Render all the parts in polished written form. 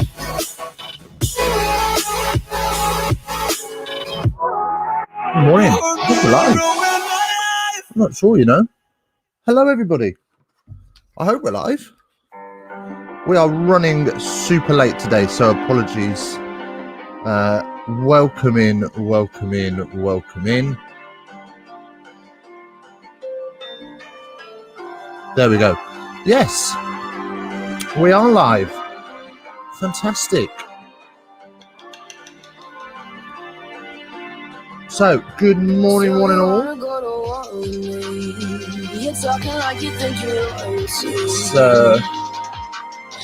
Good morning. I think we're live. I'm not sure, you know. Hello, everybody. I hope we're live. We are running super late today, so apologies. Welcome in. There we go. Yes, we are live. Fantastic. So, good morning, one and all.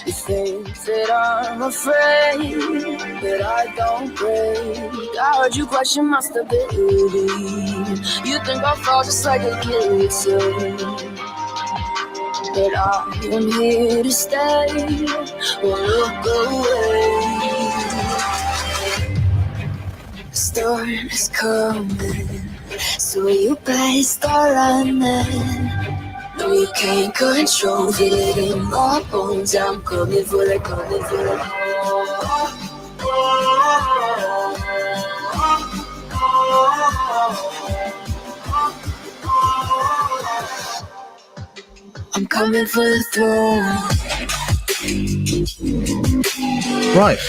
You think that I'm afraid, but I don't break. I heard you question my stability. You think I'll fall just like a guillotine, but I am here to stay. Won't look away. The storm is coming, so you better start running. No, you can't control, feel it in my bones. I'm coming for it. I'm coming for the throne. Right.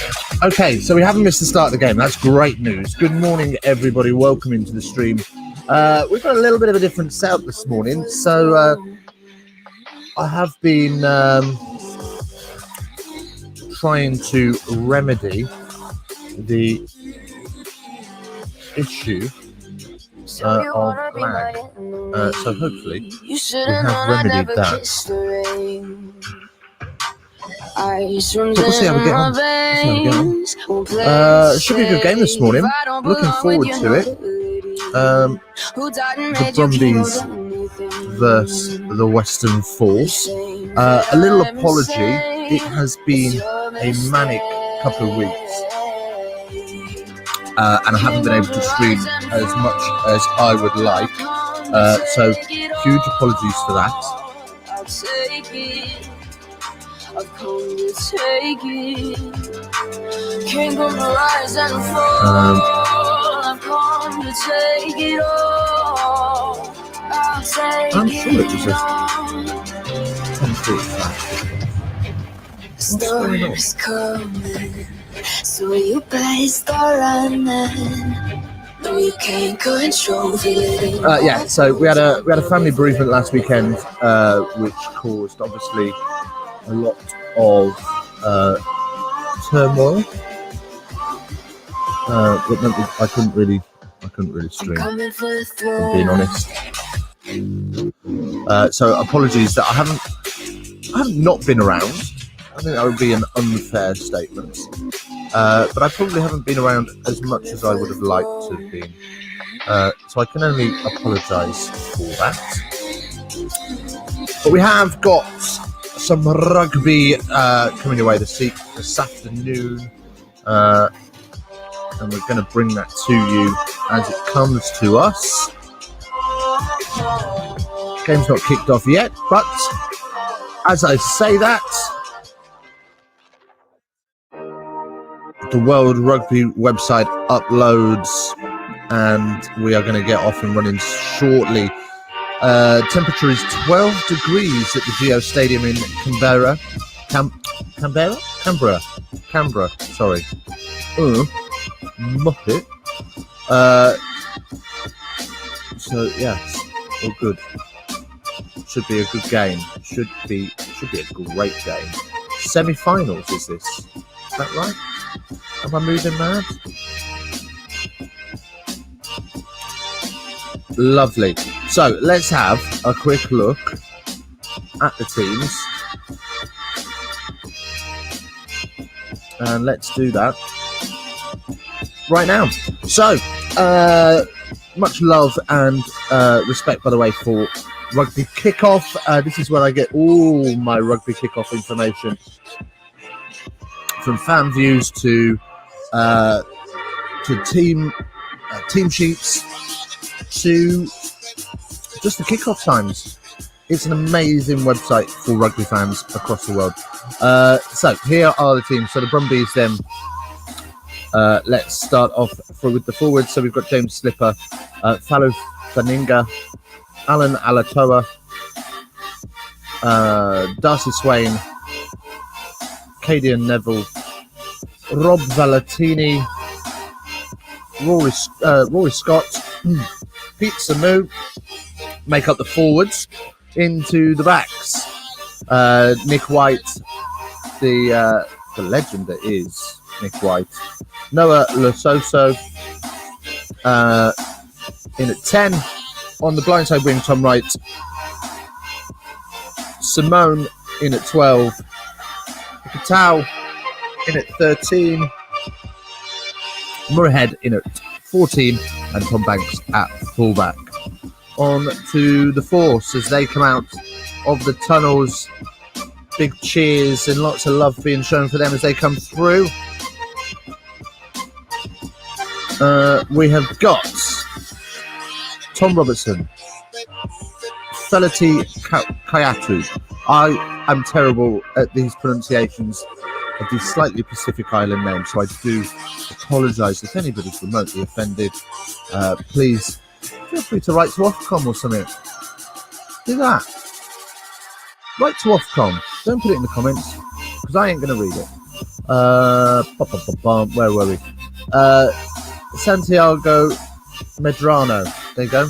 Okay, so we haven't missed the start of the game. That's great news. Good morning, everybody. Welcome into the stream. We've got a little bit of a different setup this morning, so I have been trying to remedy the issue of lag. So hopefully we have remedied that. So we'll see how we get on. Should be a good game this morning. Looking forward to it. The Brumbies versus the Western Force. A little apology. It has been a manic couple of weeks. And I haven't been able to stream as much as I would like. So huge apologies for that. I've come to take it. Can't go to rise and fall. I've come to take it all. I'll take I'm sure it was it all. The storm is coming, so you better start running. No, you can't control it. Yeah, so we had a family bereavement last weekend, which caused obviously a lot of turmoil. But I couldn't really stream, I'm being honest. So apologies that I haven't not been around. I think that would be an unfair statement. But I probably haven't been around as much as I would have liked to have been. So I can only apologise for that. But we have got some rugby coming your way this afternoon. And we're going to bring that to you as it comes to us. Game's not kicked off yet, but as I say that, the World Rugby website uploads and we are going to get off and running shortly. Temperature is 12 degrees at the Geo Stadium in Canberra. Canberra, sorry. Muppet. So yes, all good. Should be a good game. Should be a great game. Semi-finals is this? Is that right? Am I moving mad? Lovely. So let's have a quick look at the teams. And let's do that right now. So, much love and respect, by the way, for Rugby Kickoff. This is where I get all my Rugby Kickoff information, from fan views to team sheets to just the kickoff times. It's an amazing website for rugby fans across the world. So here are the teams. So the Brumbies then, let's start off with the forwards. So we've got James Slipper, Falu Faninga, Alan Alatoa, Darcy Swain, Cadian Neville, Rob Valentini, Rory Scott, Pete Samu make up the forwards. Into the backs, Nick White, the legend that is Nick White, Noah Lososo, in at 10, on the blindside wing, Tom Wright, Simone in at 12, Katau in at 13, Muirhead in at 14, and Tom Banks at fullback. On to the force as they come out of the tunnels. Big cheers and lots of love being shown for them as they come through. We have got Tom Robertson, Felati Kayatu. I am terrible at these pronunciations of these slightly Pacific Island names, so I do apologise if anybody's remotely offended. Please feel free to write to Ofcom or something. Do that. Write to Ofcom. Don't put it in the comments because I ain't going to read it. Where were we? Santiago Medrano. There you go.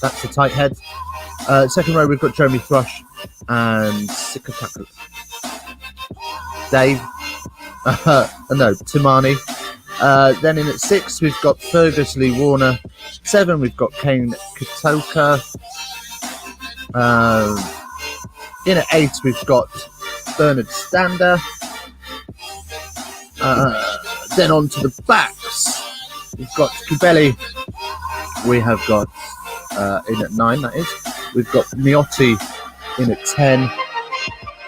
That's the tight head. Second row, we've got Jeremy Thrush and Sikataku. Dave. No, Timani. Then in at 6, we've got Fergus Lee Warner. 7, we've got Kane Katoka. In at 8, we've got Bernard Stander. Then on to the backs, we've got Kibeli. We have got, in at 9, that is, we've got Miotti in at 10.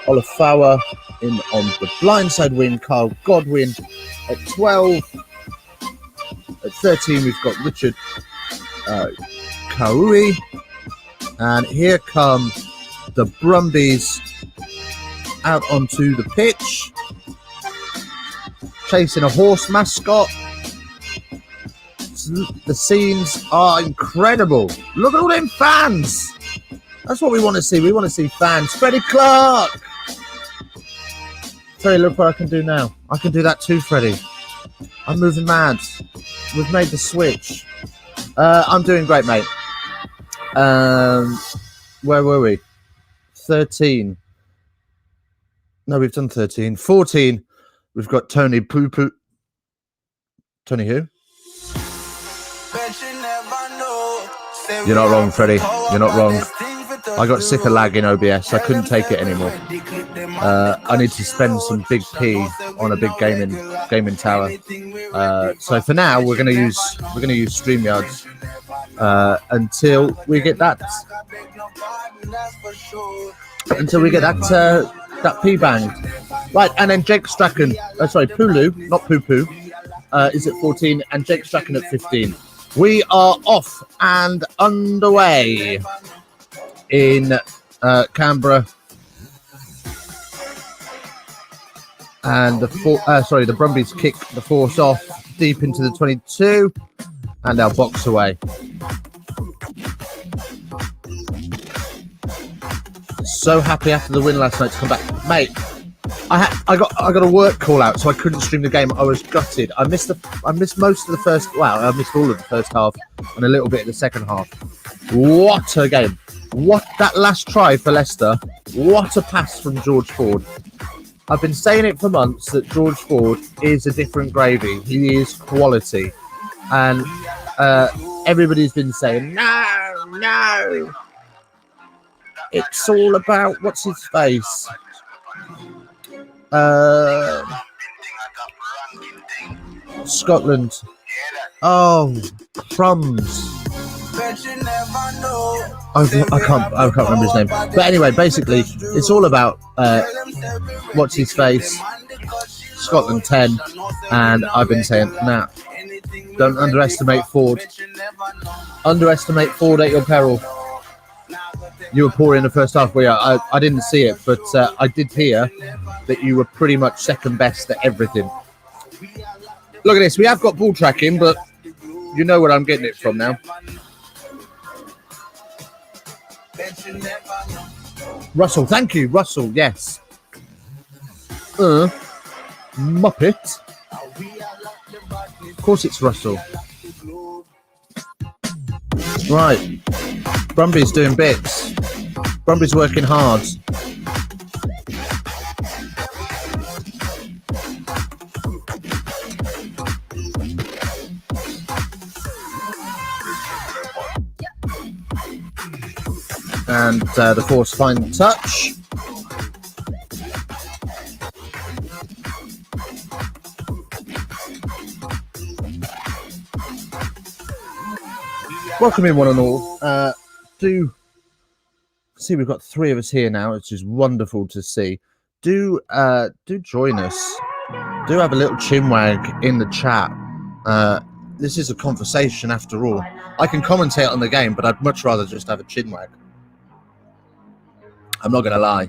Olafawa in on the blindside wing, Carl Godwin at 12. At 13, we've got Richard Kaui. And here come the Brumbies out onto the pitch, chasing a horse mascot. The scenes are incredible. Look at all them fans. That's what we want to see. We want to see fans. Freddie Clark. Freddie, look what I can do now. I can do that too, Freddie. I'm moving mad. We've made the switch. I'm doing great, mate. Where were we? 13. No, we've done 13. 14. We've got Tony Poo Poo. Tony who? You're not wrong, Freddie. You're not wrong. I got sick of lagging OBS. I couldn't take it anymore. I need to spend some big P on a big gaming tower. So for now, we're gonna use StreamYards until we get that. Until we get that P banged. Right, and then Jake Strachan. Pulu, not Poo Poo, is at 14, and Jake Strachan at 15. We are off and underway in Canberra, and the Brumbies kick the force off deep into the 22, and our box away. So happy after the win last night to come back, mate. I got a work call out, so I couldn't stream the game. I was gutted. I missed most of the first. Well, I missed all of the first half and a little bit of the second half. What a game! What that last try for Leicester! What a pass from George Ford! I've been saying it for months that George Ford is a different gravy. He is quality, and everybody's been saying no. It's all about what's his face. Scotland. Oh, crumbs. I can't remember his name. But anyway, basically, it's all about what's his face. Scotland 10, and I've been saying, nah, don't underestimate Ford. Underestimate Ford at your peril. You were poor in the first half. Well, yeah, I didn't see it, but I did hear that you were pretty much second best at everything. Look at this. We have got ball tracking, but you know where I'm getting it from now. Russell, thank you, Russell. Yes. Muppet. Of course, it's Russell. Right. Brumbies doing bits. Brumbies working hard. And the force find touch. Welcome in, one and all. Do see we've got 3 of us here now, which is wonderful to see. Do join us. Do have a little chinwag in the chat. This is a conversation after all. I can commentate on the game, but I'd much rather just have a chinwag. I'm not going to lie.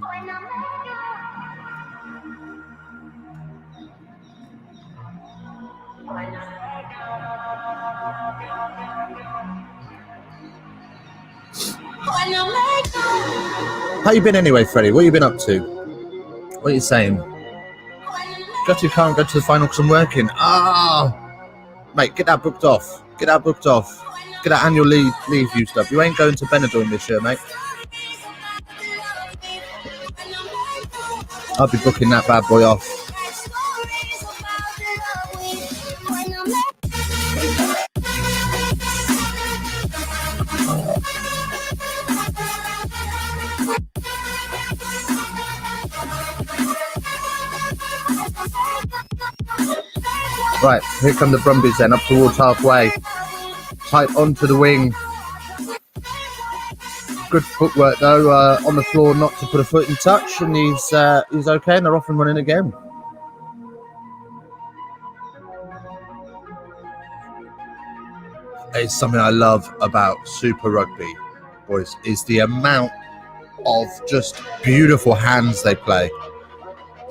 How you been anyway, Freddie? What you been up to? What are you saying? You can't go to the final because I'm working. Mate, get that booked off. Get that booked off. Get that annual leave used up. You ain't going to Benidorm this year, mate. I'll be booking that bad boy off. Right, here come the Brumbies then, up towards halfway. Tight onto the wing. Good footwork though, on the floor, not to put a foot in touch, and he's okay, and they're off and running again. It's something I love about Super Rugby, boys, is the amount of just beautiful hands they play.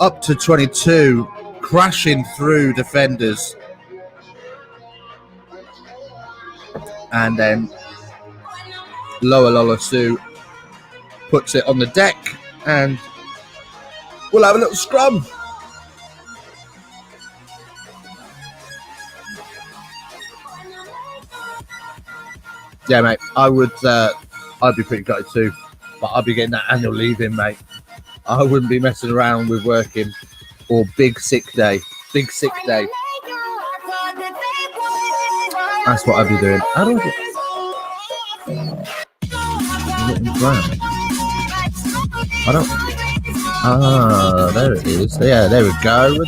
Up to 22, crashing through defenders. And then Loa Lolasu puts it on the deck, and we'll have a little scrum. Yeah, mate, I'd be pretty gutted too, but I'd be getting that annual leave in, mate. I wouldn't be messing around with working or big sick day. Big sick day. That's what I'd be doing. How do I get I don't. There it is. Yeah, there we go.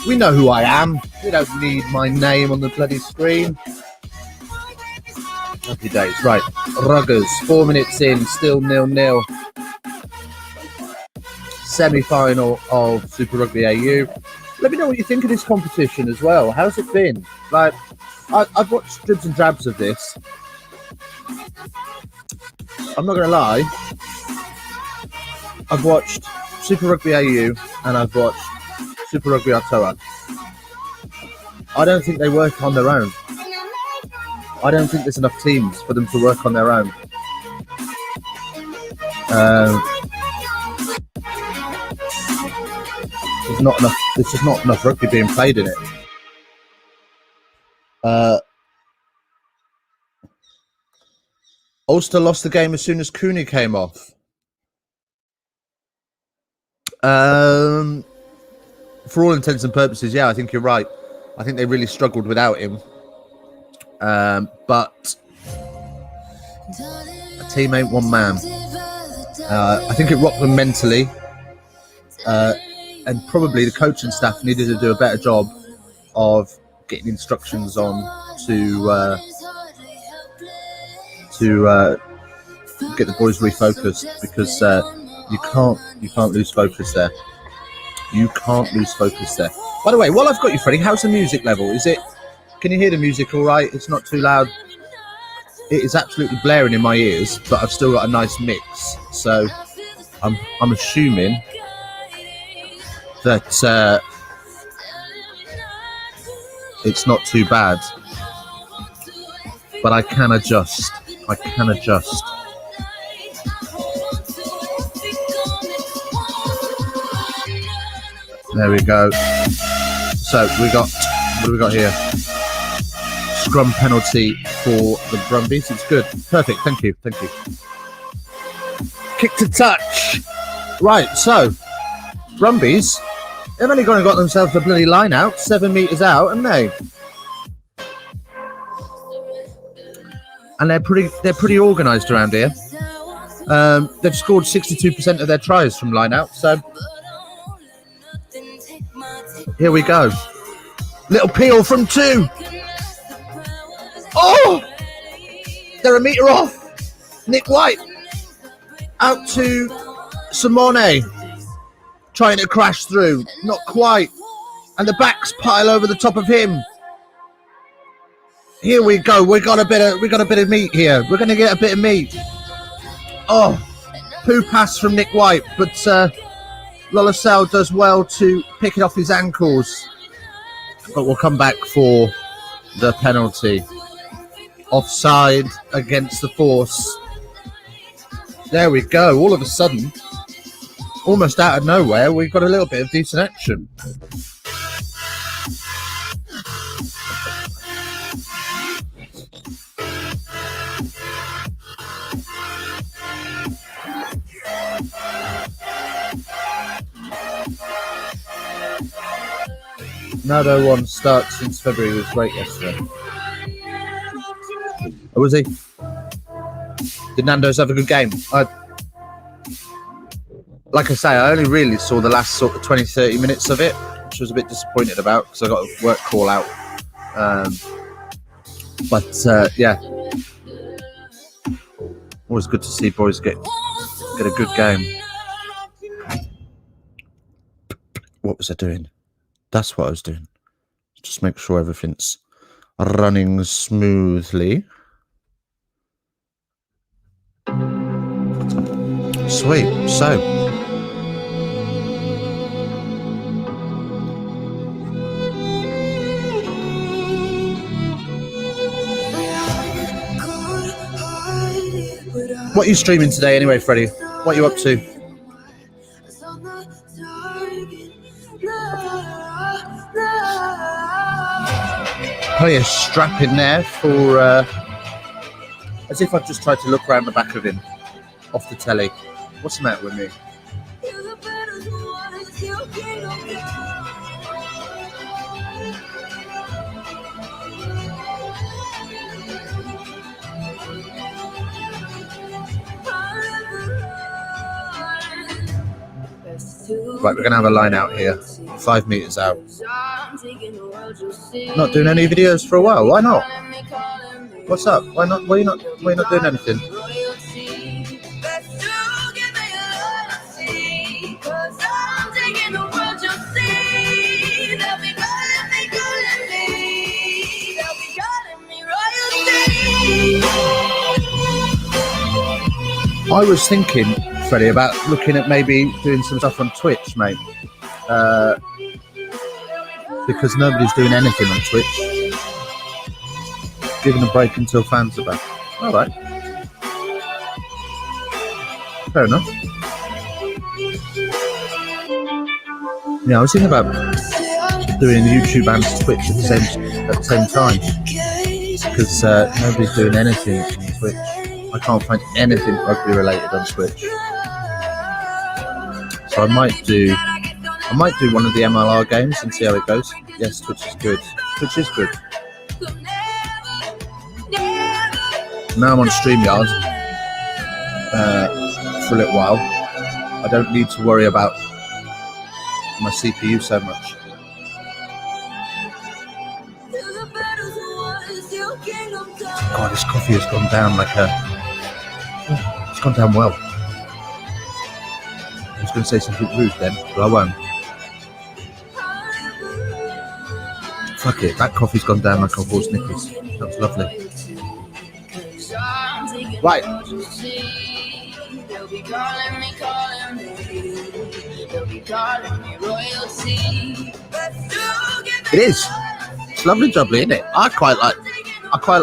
We know who I am. We don't need my name on the bloody screen. Happy days. Right, Ruggers, 4 minutes in, still 0-0. Semi-final of Super Rugby AU. Let me know what you think of this competition as well. How's it been? Like, I've watched dribs and drabs of this. I'm not going to lie. I've watched Super Rugby AU and I've watched Super Rugby Aotearoa. I don't think they work on their own. I don't think there's enough teams for them to work on their own. There's not enough. There's just not enough rugby being played in it. Ulster lost the game as soon as Cooney came off. For all intents and purposes, yeah, I think you're right. I think they really struggled without him. But a team ain't one man. I think it rocked them mentally. And probably the coaching staff needed to do a better job of getting instructions on to get the boys refocused, because you can't lose focus there. You can't lose focus there. By the way, while I've got you, Freddie, how's the music level? Can you hear the music all right? It's not too loud. it is absolutely blaring in my ears, but I've still got a nice mix. So I'm assuming that it's not too bad, but I can adjust. There we go. So what do we got here? Scrum penalty for the Brumbies. It's good. Perfect. Thank you. Kick to touch. Right, so Brumbies, they've only got themselves a bloody line out, 7 metres out, haven't they? And they're pretty organised around here. They've scored 62% of their tries from line out, so here we go. Little peel from 2. Oh! They're a metre off. Nick White out to Simone, trying to crash through. Not quite. And the backs pile over the top of him. Here we go. We got a bit of meat here. We're going to get a bit of meat. Oh, poo pass from Nick White, but Lolasell does well to pick it off his ankles. But we'll come back for the penalty. Offside against the force. There we go. All of a sudden, almost out of nowhere, we've got a little bit of decent action. Nado one start since February was great yesterday. Oh, was he? Did Nando's have a good game? Like I say, I only really saw the last sort of 20-30 minutes of it, which I was a bit disappointed about because I got a work call out. Yeah, always good to see boys get a good game. What was I doing? That's what I was doing. Just make sure everything's running smoothly. Sweet. So, what are you streaming today anyway, Freddie? What are you up to? Probably a strap in there for as if I've just tried to look around the back of him off the telly. What's the matter with me? Right, we're going to have a line out here. 5 metres out. Not doing any videos for a while. Why not? What's up? Why not? Why are you not doing anything? I was thinking, Freddie, about looking at maybe doing some stuff on Twitch, mate. Because nobody's doing anything on Twitch. Giving a break until fans are back. All right. Fair enough. Yeah, I was thinking about doing YouTube and Twitch at the same time. Because nobody's doing anything on Twitch. I can't find anything rugby related on Twitch. So I might do one of the MLR games and see how it goes. Yes, Twitch is good. Twitch is good. Now I'm on StreamYard for a little while. I don't need to worry about my CPU so much. God, this coffee has gone down like it's gone down well. I was going to say something rude then, but I won't. Fuck it, that coffee's gone down like a horse nippers. That was lovely. Right. They'll be calling me royalty. It is. It's lovely jubbly, isn't it? I quite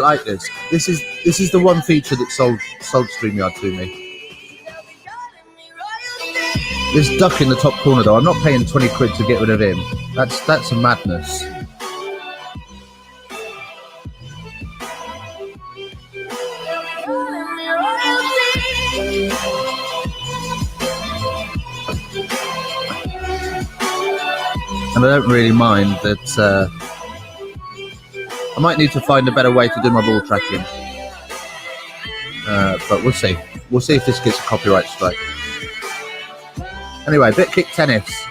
like this. This is the one feature that sold StreamYard to me. This duck in the top corner though, I'm not paying 20 quid to get rid of him. That's a madness. And I don't really mind that. I might need to find a better way to do my ball tracking. But we'll see. We'll see if this gets a copyright strike. Anyway, bit kick tennis.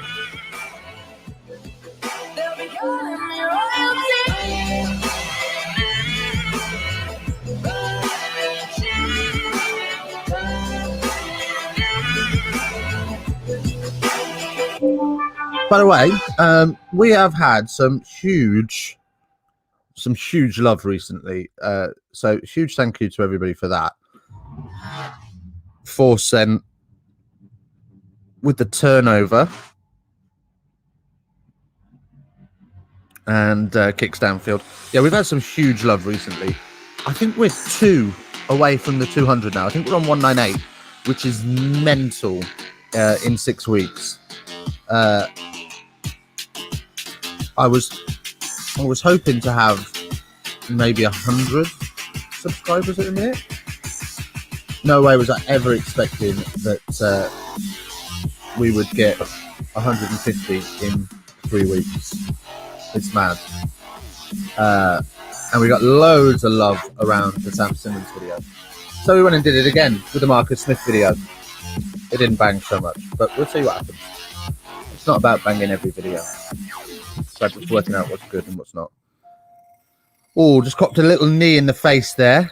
By the way, we have had some huge love recently. So huge thank you to everybody for that. 4 cent with the turnover and kicks downfield. Yeah, we've had some huge love recently. I think we're 2 away from the 200 now. I think we're on 198, which is mental in 6 weeks. I was hoping to have maybe 100 subscribers at the minute. No way was I ever expecting that we would get 150 in 3 weeks. It's mad. And we got loads of love around the Sam Simmons video. So we went and did it again with the Marcus Smith video. It didn't bang so much, but we'll see what happens. It's not about banging every video. It's about just working out what's good and what's not. Oh, just copped a little knee in the face there.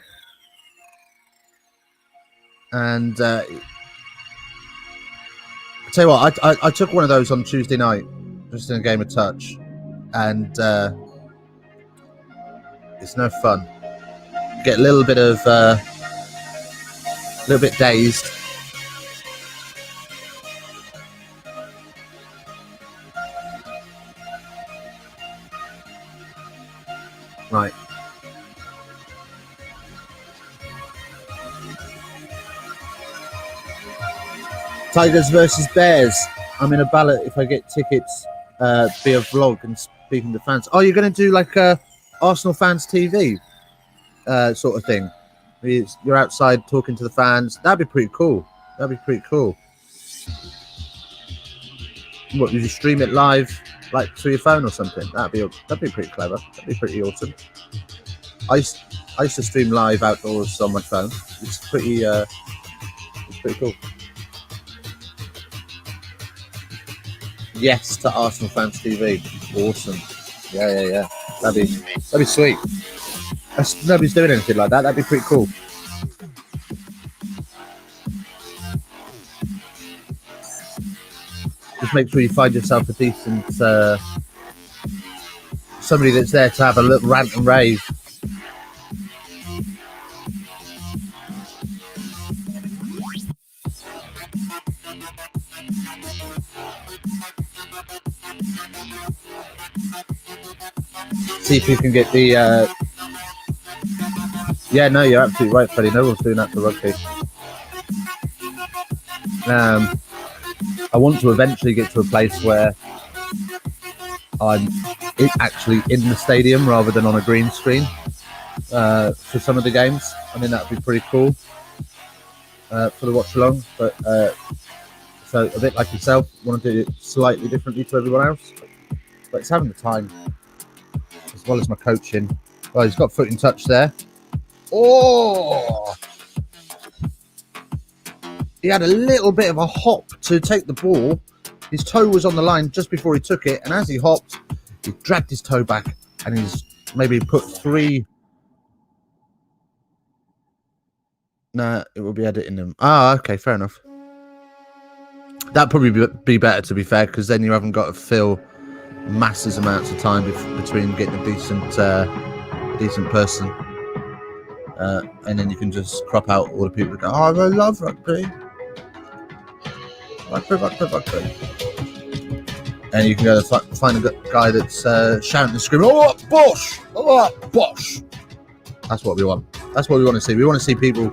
And I tell you what, I took one of those on Tuesday night, just in a game of touch, and it's no fun. Get a little bit dazed. Right. Tigers versus Bears. I'm in a ballot if I get tickets. Be a vlog and speaking to fans. Oh, you're going to do like a Arsenal fans TV sort of thing. You're outside talking to the fans. That'd be pretty cool. What, would you stream it live, like through your phone or something? That'd be pretty clever. That'd be pretty awesome. I used to stream live outdoors on my phone. It's pretty cool. Yes to Arsenal fans TV. Awesome. Yeah. That'd be sweet. Nobody's doing anything like that. That'd be pretty cool. Just make sure you find yourself a decent somebody that's there to have a little rant and rave. See if you can get the yeah, no, you're absolutely right, Freddie. No one's doing that for rugby. I want to eventually get to a place where I'm actually in the stadium rather than on a green screen for some of the games. I mean, that'd be pretty cool for the watch along. But so a bit like yourself, want to do it slightly differently to everyone else. But it's having the time as well as my coaching. Well, he's got foot in touch there. Oh! He had a little bit of a hop to take the ball. His toe was on the line just before he took it. And as he hopped, he dragged his toe back and he's maybe put 3. Nah, it will be editing them. Ah, okay, fair enough. That'd probably be better, to be fair, because then you haven't got to fill massive amounts of time between getting a decent person. and then you can just crop out all the people that go, oh, I love rugby. Rugby. And you can go find a guy that's shouting and screaming, oh, Bosch! Oh, Bosch! That's what we want. That's what we want to see. We want to see people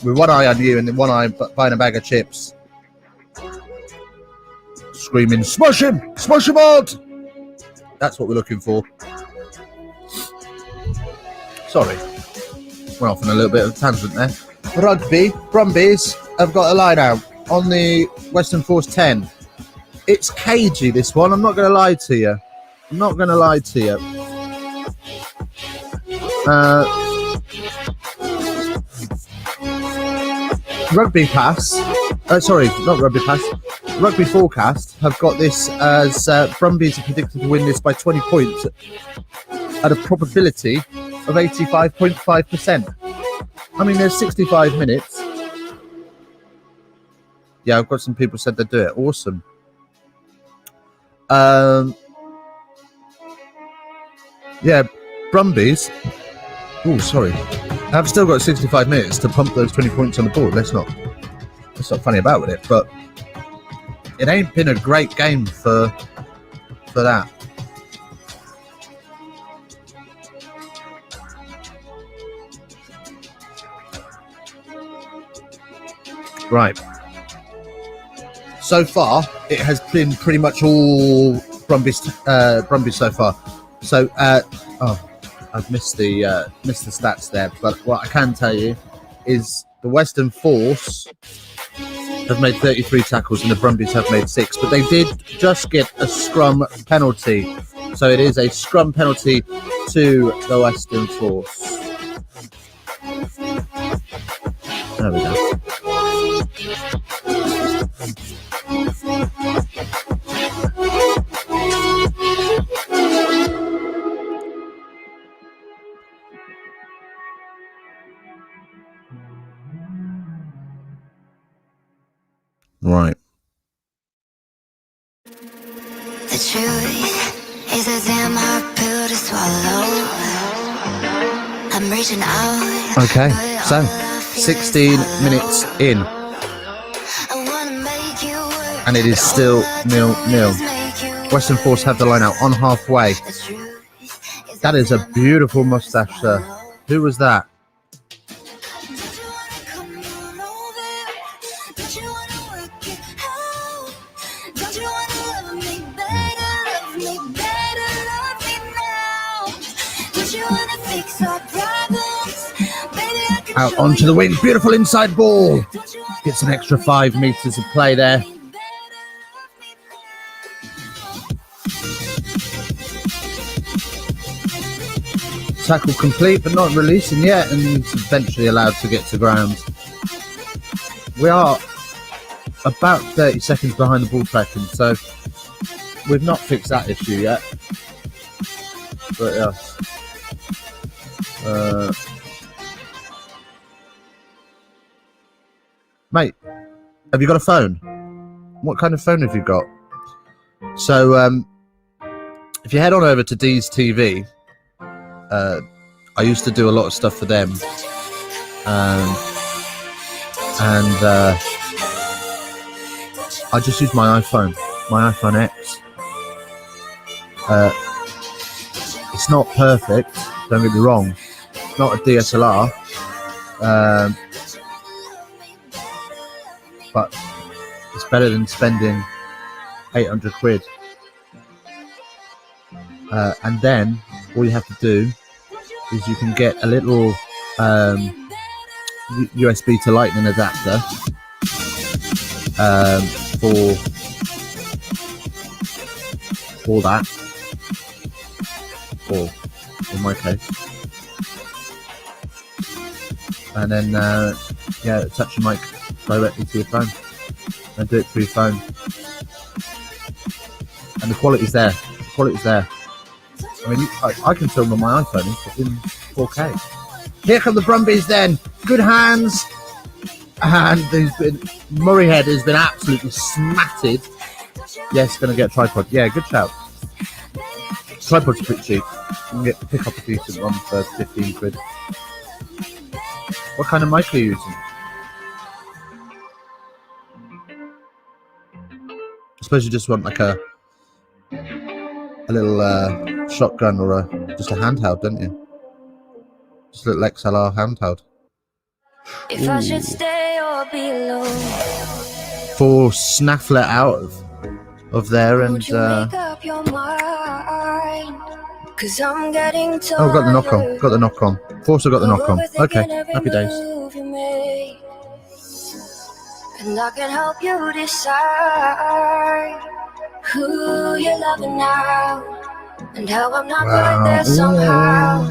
with one eye on you and then one eye buying a bag of chips, screaming, smash him hard! That's what we're looking for. Sorry, went off on a little bit of a tangent there. Rugby, Brumbies have got a line out on the Western Force 10. It's cagey, this one. I'm not going to lie to you. Rugby Pass. Sorry, not Rugby Pass. Rugby Forecast have got this as Brumbies are predicted to win this by 20 points at a probability of 85.5%. I mean, there's 65 minutes. Yeah, I've got some people said they'd do it. Awesome. Yeah, Brumbies. Oh, sorry. I've still got 65 minutes to pump those 20 points on the board. Let's not funny about it, but it ain't been a great game for that. Right. So far, it has been pretty much all Brumbies so far. So, I've missed the stats there, but what I can tell you is the Western Force have made 33 tackles and the Brumbies have made 6, but they did just get a scrum penalty. So it is a scrum penalty to the Western Force. There we go. Right. The truth is a damn hard pill to swallow. I'm reaching out. Okay, so 16 minutes in, and it is still 0-0. Western Force have the line out on halfway. That is a beautiful moustache, sir. Who was that? Out onto the wing, beautiful inside ball. Gets an extra 5 meters of play there. Tackle complete, but not releasing yet, and it's eventually allowed to get to ground. We are about 30 seconds behind the ball tracking, so we've not fixed that issue yet. But yes. Mate, have you got a phone? What kind of phone have you got? So, if you head on over to D's TV, I used to do a lot of stuff for them, and I just use my iPhone X. It's not perfect, don't get me wrong. It's not a DSLR, but it's better than spending 800 quid. And then all you have to do is you can get a little USB to Lightning adapter for that, or in my case, and then attach your mic directly to your phone and do it through your phone, and the quality's there. I mean, I can film on my iPhone in 4K. Here come the Brumbies then. Good hands. And Murrayhead has been absolutely smatted. Yes, going to get a tripod. Yeah, good shout. Tripod's pretty cheap. You can pick up a decent one for 15 quid. What kind of mic are you using? I suppose you just want like a little shotgun or just a handheld, don't you? Just a little XLR handheld. If I should stay or be alone, For Snafflet out of there and would you make up your mind? 'Cause I'm getting tired. oh, got the knock on. Got the knock on. Forster got the knock on. Okay, happy days. And I can help you decide who you're loving now and how I'm not right there somehow.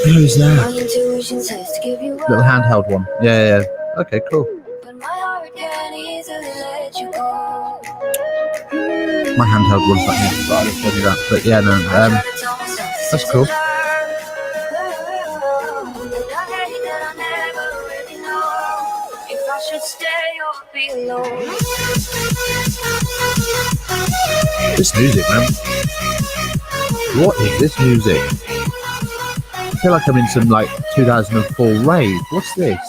Who's My that? intuition says to give you Little handheld one. Yeah. Okay, cool. but my heart can't easily let you go. My handheld one's like me, but I didn't tell you that. But yeah, no, that's cool. If I should stay or be alone. This music, man. What is this music? I feel like I'm in some like 2004 rave. What's this?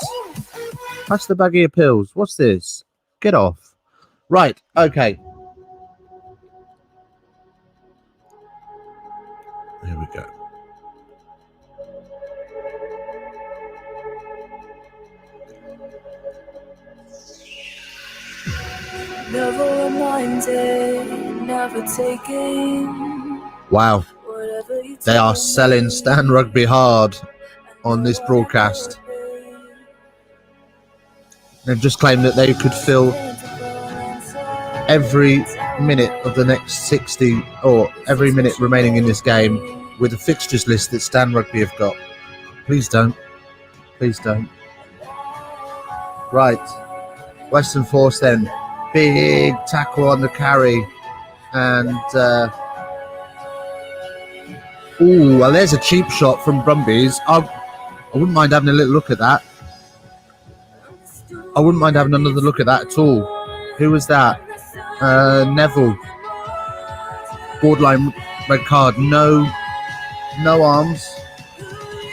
Pass the baggie of pills. What's this? Get off. Right, okay. Here we go. Never reminded, never taking. Wow. They are selling Stan Rugby hard on this broadcast. They've just claimed that they could fill every minute of the next 60 or every minute remaining in this game with a fixtures list that Stan Rugby have got. Please don't. Please don't. Right. Western Force then. Big tackle on the carry. And well, there's a cheap shot from Brumbies. I wouldn't mind having a little look at that. I wouldn't mind having another look at that at all. Who was that? Neville. Borderline red card. No arms.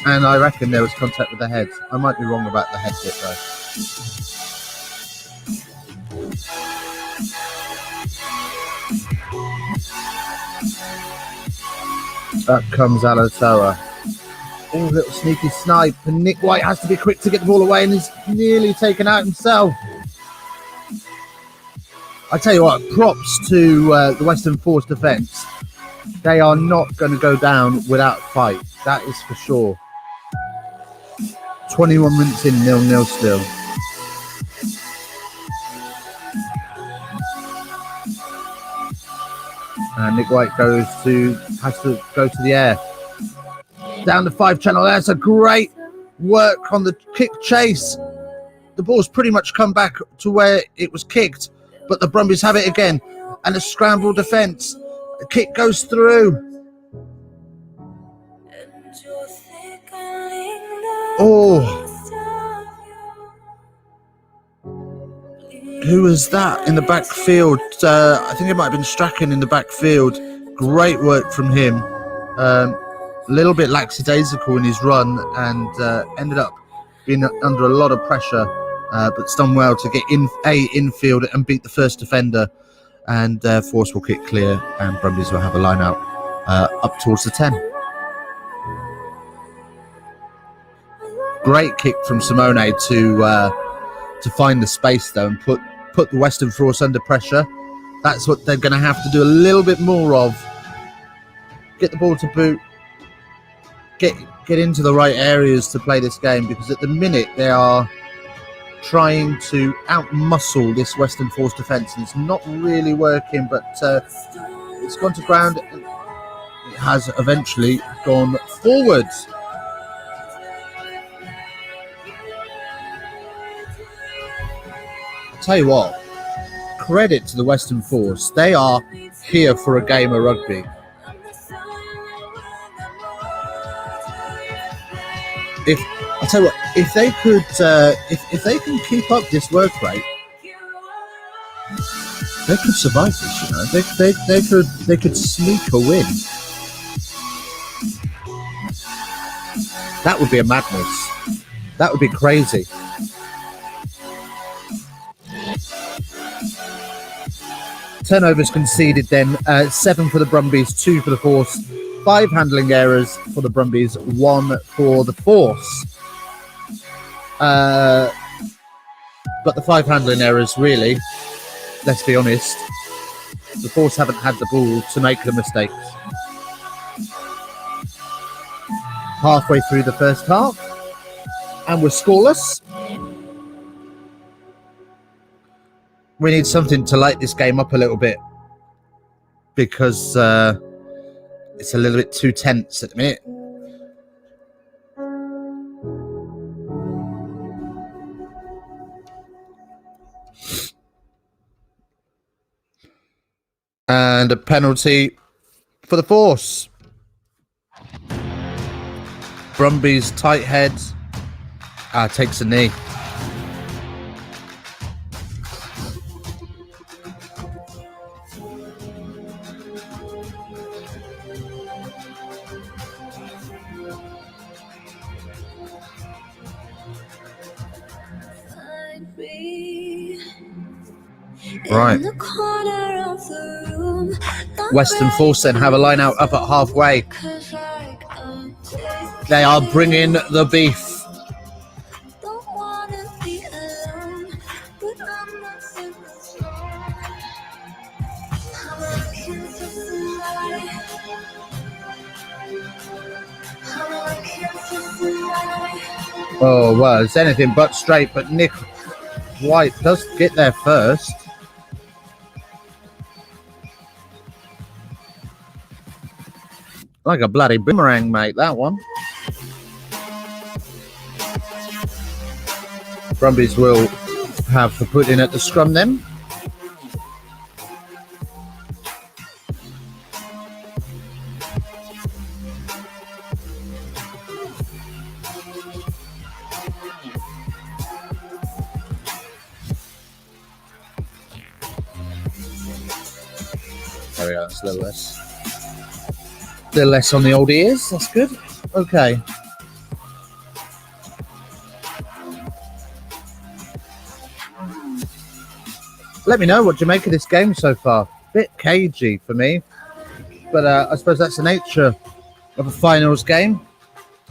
And I reckon there was contact with the head. I might be wrong about the head bit though. Up comes Alatoa. Oh, little sneaky snipe. And Nick White has to be quick to get the ball away and he's nearly taken out himself. I tell you what, props to the Western Force defence. They are not going to go down without a fight. That is for sure. 21 minutes in, 0-0 still. And Nick White has to go to the air. Down the 5 channel. That's a great work on the kick chase. The ball's pretty much come back to where it was kicked, but the Brumbies have it again. And a scramble defence. The kick goes through. Oh. Who was that in the backfield? I think it might have been Strachan in the backfield. Great work from him. A little bit lackadaisical in his run and ended up being under a lot of pressure, but done well to get infield and beat the first defender. And Force will kick clear and Brumbies will have a line out up towards the 10. Great kick from Simone to find the space though and put the Western Force under pressure. That's what they're going to have to do a little bit more of. Get the ball to boot. Get into the right areas to play this game, because at the minute they are trying to out-muscle this Western Force defence and it's not really working, but it's gone to ground and it has eventually gone forwards. Tell you what, credit to the Western Force. They are here for a game of rugby. If they could, if they can keep up this work rate, they could survive this. You know, they could sneak a win. That would be a madness. That would be crazy. Turnovers conceded then, 7 for the Brumbies, 2 for the Force, 5 handling errors for the Brumbies, 1 for the Force. But the 5 handling errors, really, let's be honest, the Force haven't had the ball to make the mistakes. Halfway through the first half, and we're scoreless. We need something to light this game up a little bit, because it's a little bit too tense at the minute. And a penalty for the Force. Brumbies tight head takes a knee. Right. Western Force then have a line out up at halfway. They are bringing the beef. Oh, well, it's anything but straight, but Nick White does get there first. Like a bloody boomerang, mate, that one. Brumbies will have to put in at the scrum then. There we go, that's a little less. A little less on the old ears, that's good. Okay. Let me know what you make of this game so far. Bit cagey for me, but I suppose that's the nature of a finals game.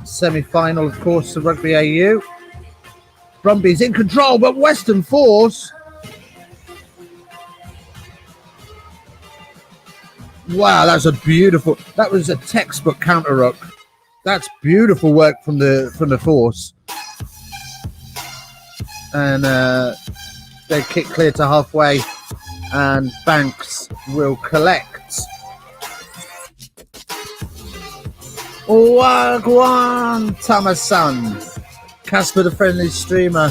Semi-final, of course, of Rugby AU. Brumbies in control, but Western Force. Wow, that's a beautiful. That was a textbook counter ruck. That's beautiful work from the Force. And they kick clear to halfway, and Banks will collect. Wagwan Tamasan. Casper the friendly streamer.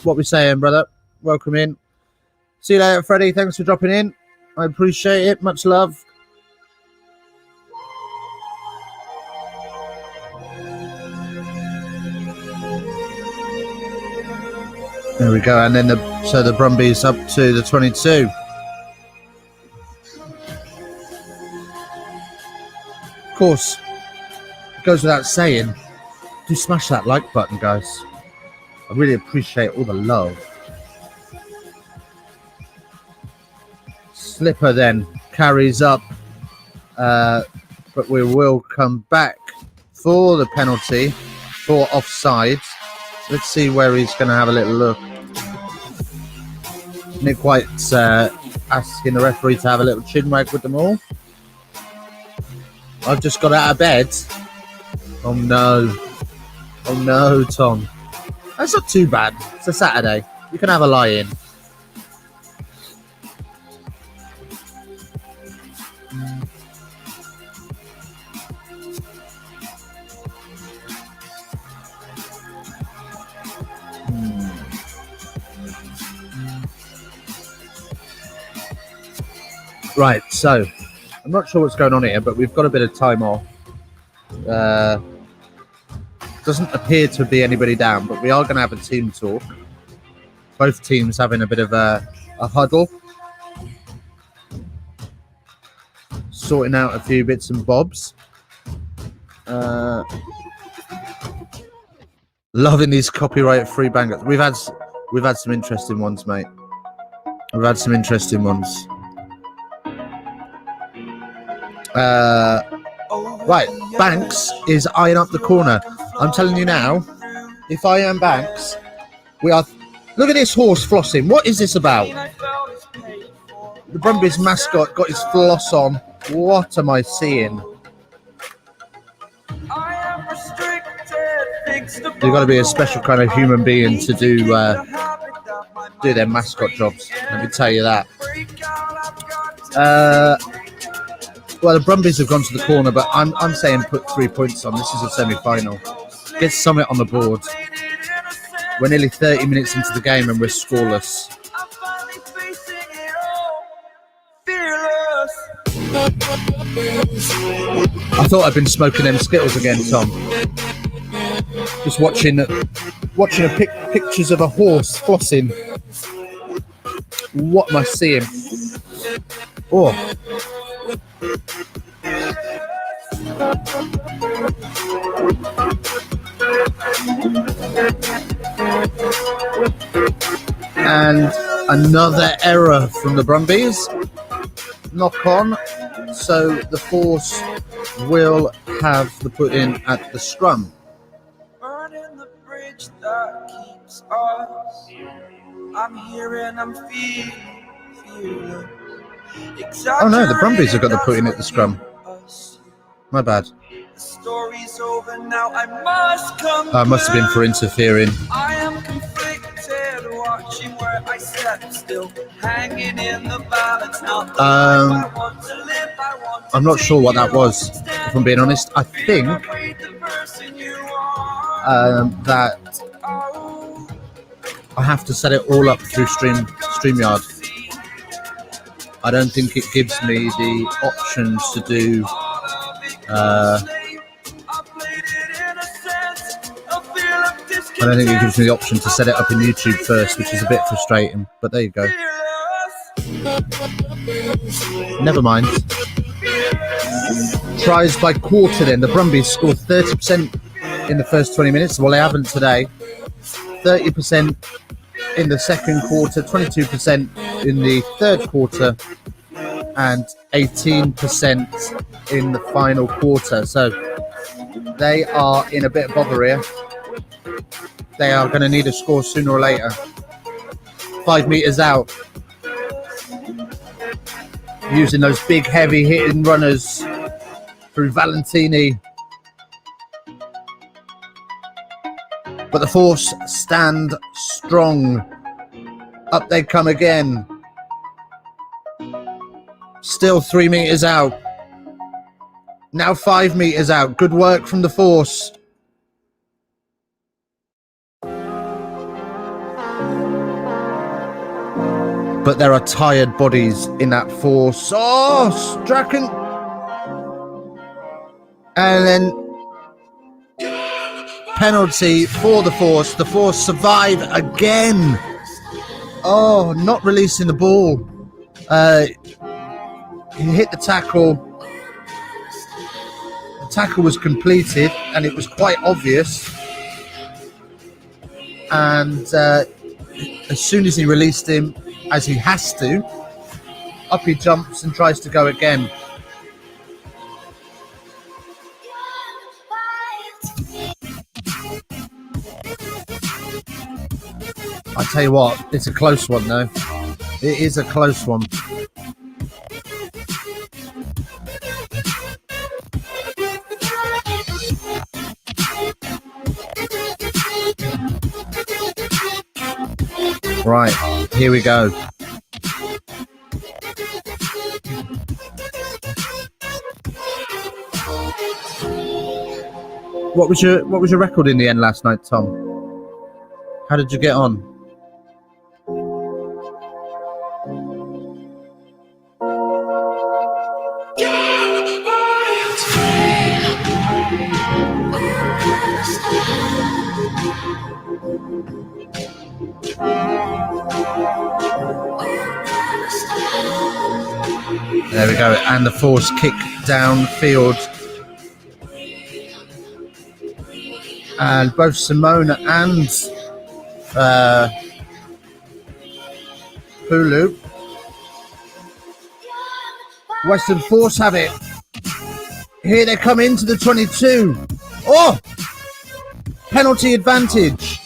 What we saying, brother? Welcome in. See you later, Freddie. Thanks for dropping in. I appreciate it. Much love. There we go. And then the Brumbies up to the 22. Of course, it goes without saying, do smash that like button, guys. I really appreciate all the love. Slipper then carries up, but we will come back for the penalty for offside. Let's see where he's going to have a little look. Nick White's asking the referee to have a little chin wag with them all. I've just got out of bed. Oh no. Oh no, Tom. That's not too bad. It's a Saturday. You can have a lie-in. Right, so I'm not sure what's going on here, but we've got a bit of time off. Doesn't appear to be anybody down, but we are going to have a team talk. Both teams having a bit of a huddle, sorting out a few bits and bobs. Loving these copyright-free bangers. We've had some interesting ones, mate. We've had some interesting ones. Right, Banks is eyeing up the corner. I'm telling you now, if I am Banks, we are. Look at this horse flossing. What is this about? The Brumbies mascot got his floss on. What am I seeing? You've got to be a special kind of human being to do their mascot jobs. Let me tell you that. Well, the Brumbies have gone to the corner, but I'm saying put 3 points on. This is a semi-final. Get something on the board. We're nearly 30 minutes into the game and we're scoreless. I thought I'd been smoking them Skittles again, Tom. Just watching pictures of a horse flossing. What am I seeing? Oh. And another error from the Brumbies. Knock on. So the Force will have the put in at the scrum. Burning the bridge that keeps us. I'm here and I'm feeling. Oh no, the Brumbies have got the put in at the scrum. My bad. The story's over now. I must have been for interfering. I am conflicted, watching where I step still, hanging in the balance. I'm not sure what that was, if I'm being honest. I think that I have to set it all up through StreamYard. I don't think it gives me the options to do I don't think it gives me the option to set it up in YouTube first, which is a bit frustrating, but there you go. Never mind. Tries by quarter then. The Brumbies scored 30% in the first 20 minutes. Well, they haven't today. 30% in the second quarter, 22% in the third quarter, and 18% in the final quarter. So they are in a bit of bother here. They are going to need a score sooner or later. 5 meters out. Using those big, heavy hitting runners through Valentini. But the Force stand strong. Up they come again. Still 3 meters out. Now 5 meters out. Good work from the Force. But there are tired bodies in that Force. Oh, Strachan. And then penalty for the Force. The Force survive again. Oh, not releasing the ball. He hit the tackle. The tackle was completed and it was quite obvious. And as soon as he released him, as he has to, up he jumps and tries to go again. I tell you what, it's a close one though. It is a close one. Right, here we go. What was your record in the end last night, Tom? How did you get on? There we go, and the Force kick downfield. And both Simone and Hulu. Western Force have it. Here they come into the 22. Oh! Penalty advantage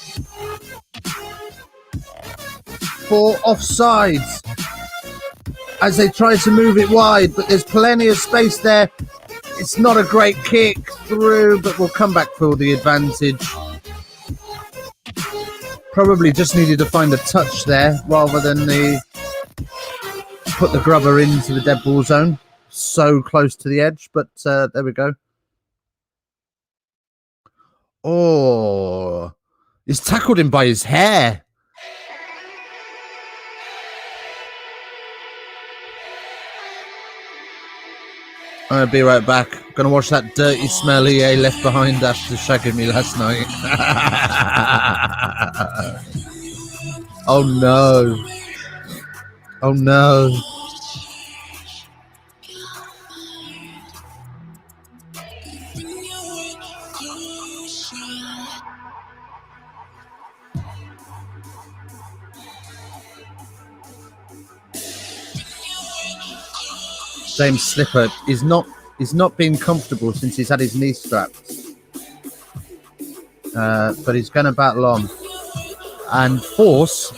for offsides as they try to move it wide, but there's plenty of space there. It's not a great kick through, but we'll come back for the advantage. Probably just needed to find a touch there rather than put the grubber into the dead ball zone. So close to the edge, but there we go. Oh, he's tackled him by his hair. I'll be right back. Gonna wash that dirty smell EA left behind after shagging me last night. Oh no. Oh no. James Slipper is not been comfortable since he's had his knee strapped, but he's going to battle on. And Force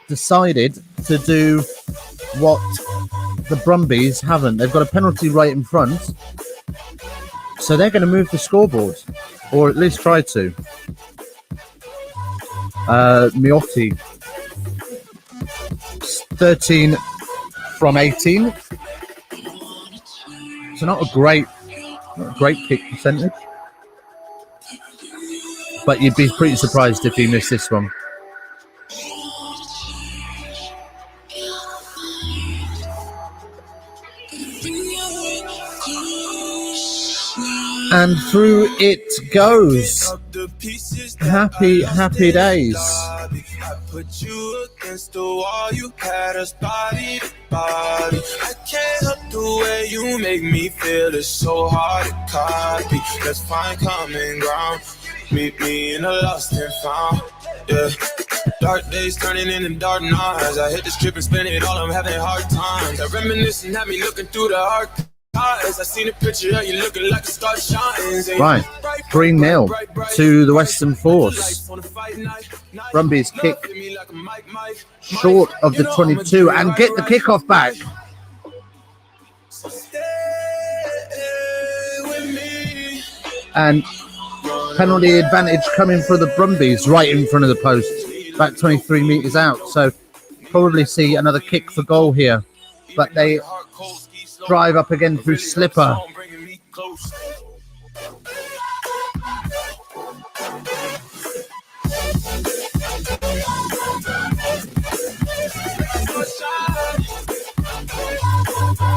decided to do what the Brumbies haven't. They've got a penalty right in front, so they're going to move the scoreboard, or at least try to. Miotti, 13 from 18, so not a great kick percentage, but you'd be pretty surprised if he missed this one. And through it goes. Happy days. I put you against the wall, you had us body to body. I can't help the way you make me feel, it's so hard to copy. Let's find common ground, meet me in a lost and found. Yeah, dark days turning into dark nights. I hit the strip and spend it all, I'm having hard times. I reminisce and have me looking through the hard eyes. I seen a picture of you looking like a star shines. Right, 3-0 to the Western Force. Brumbies kick short of the 22 and get the kickoff back. And penalty advantage coming for the Brumbies right in front of the post, about 23 metres out. So probably see another kick for goal here. But they drive up again through Slipper.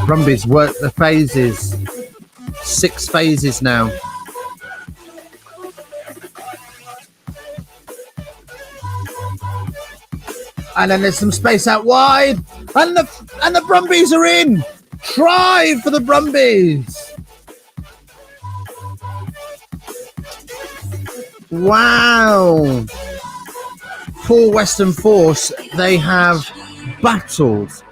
Brumbies work the phases. 6 phases now. And then there's some space out wide. And the Brumbies are in. Try for the Brumbies. Wow. For Western Force, they have battled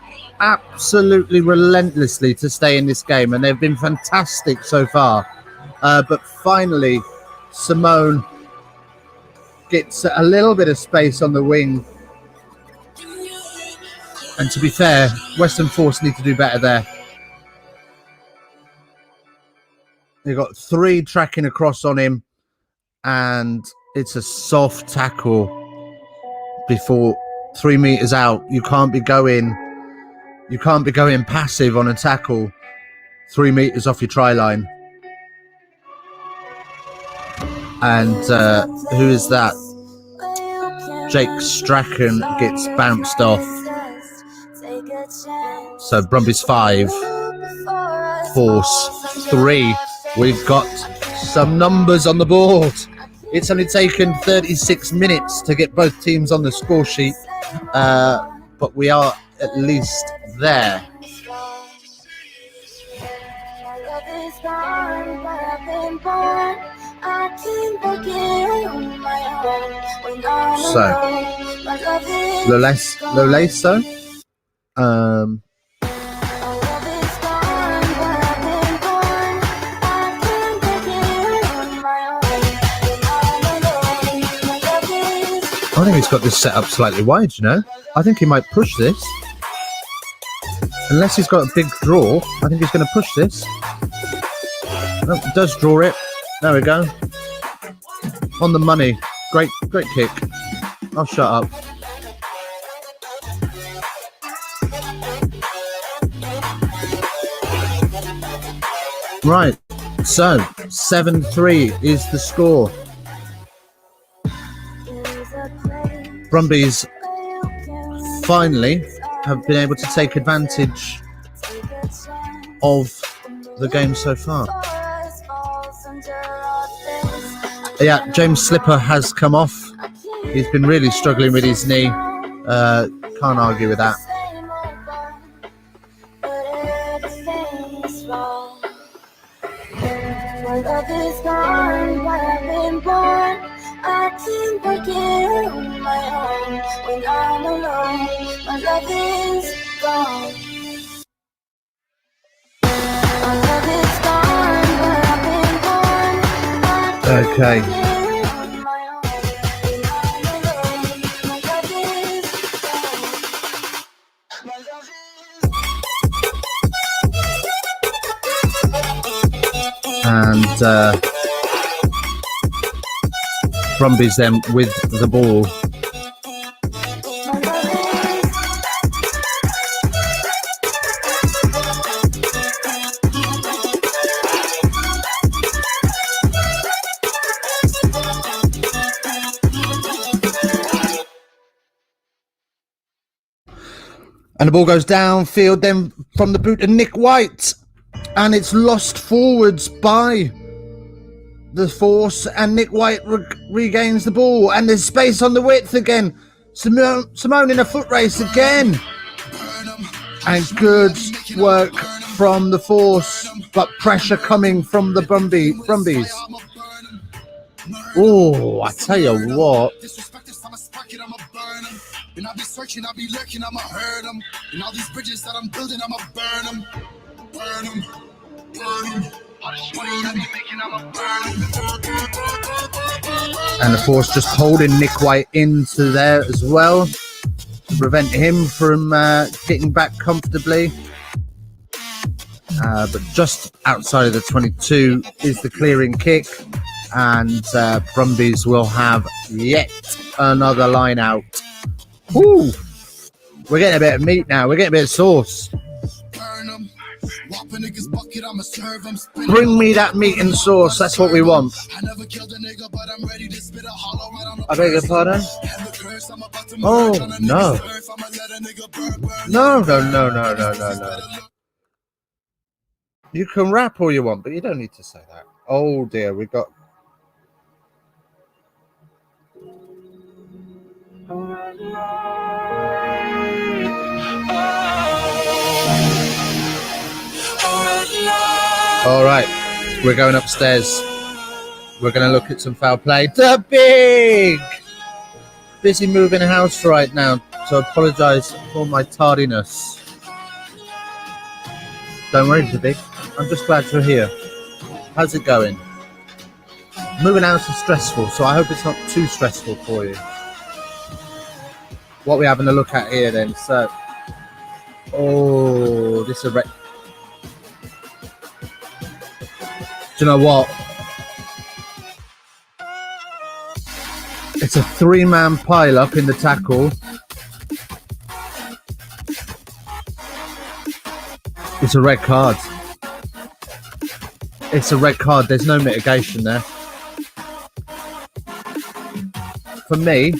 absolutely relentlessly to stay in this game, and they've been fantastic so far. But finally, Simone gets a little bit of space on the wing. And to be fair, Western Force need to do better there. They've got 3 tracking across on him, and it's a soft tackle before 3 metres out. You can't be going passive on a tackle 3 metres off your try line. And who is that? Jake Strachan gets bounced off. So Brumbies 5, Force 3. We've got some numbers on the board. It's only taken 36 minutes to get both teams on the score sheet, but we are at least there. So, Loleso. I think he's got this set up slightly wide, you know. I think he might push this. Unless he's got a big draw, I think he's going to push this. Oh, he does draw it. There we go. On the money. Great kick. I'll shut up. Right. So, 7-3 is the score. Brumbies finally have been able to take advantage of the game so far. Yeah, James Slipper has come off. He's been really struggling with his knee. Can't argue with that. I can't begin on my own when I'm alone. My love is gone. My love is gone, but I've been born. Okay. And Brumbies then with the ball. And the ball goes downfield then from the boot of Nick White. And it's lost forwards by the force, and Nick White regains the ball, and there's space on the width again. Simone in a foot race again, and good work from the force, but pressure coming from the Brumbies. Oh, I tell you what. And I'll be searching, I'll be lurking, I'ma hurt them. And all these bridges that I'm building, I'ma burn them. Burn them, burn them. And the force just holding Nick White into there as well to prevent him from getting back comfortably. But just outside of the 22 is the clearing kick, and Brumbies will have yet another line out. Woo! We're getting a bit of meat now. We're getting a bit of sauce. Bring me that meat and sauce. That's what we want. I beg your pardon? Oh, no. No. You can rap all you want, but you don't need to say that. Oh, dear. We've got... All right, we're going upstairs. We're going to look at some foul play. The Big! Busy moving house right now, so apologise for my tardiness. Don't worry, The Big. I'm just glad you're here. How's it going? Moving house is stressful, so I hope it's not too stressful for you. What are we having a look at here then? So, oh, this is a do you know what? It's a 3-man pile up in the tackle. It's a red card. It's a red card. There's no mitigation there. For me,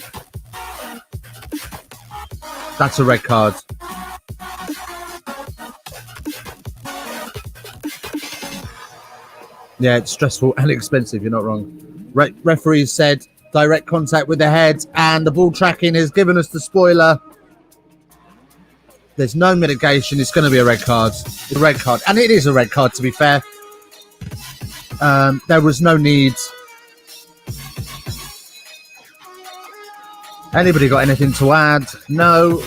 that's a red card. Yeah, it's stressful and expensive. You're not wrong. Referees said direct contact with the head, and the ball tracking has given us the spoiler. There's no mitigation. It's going to be a red card. It's a red card. And it is a red card, to be fair. There was no need Anybody got anything to add? No.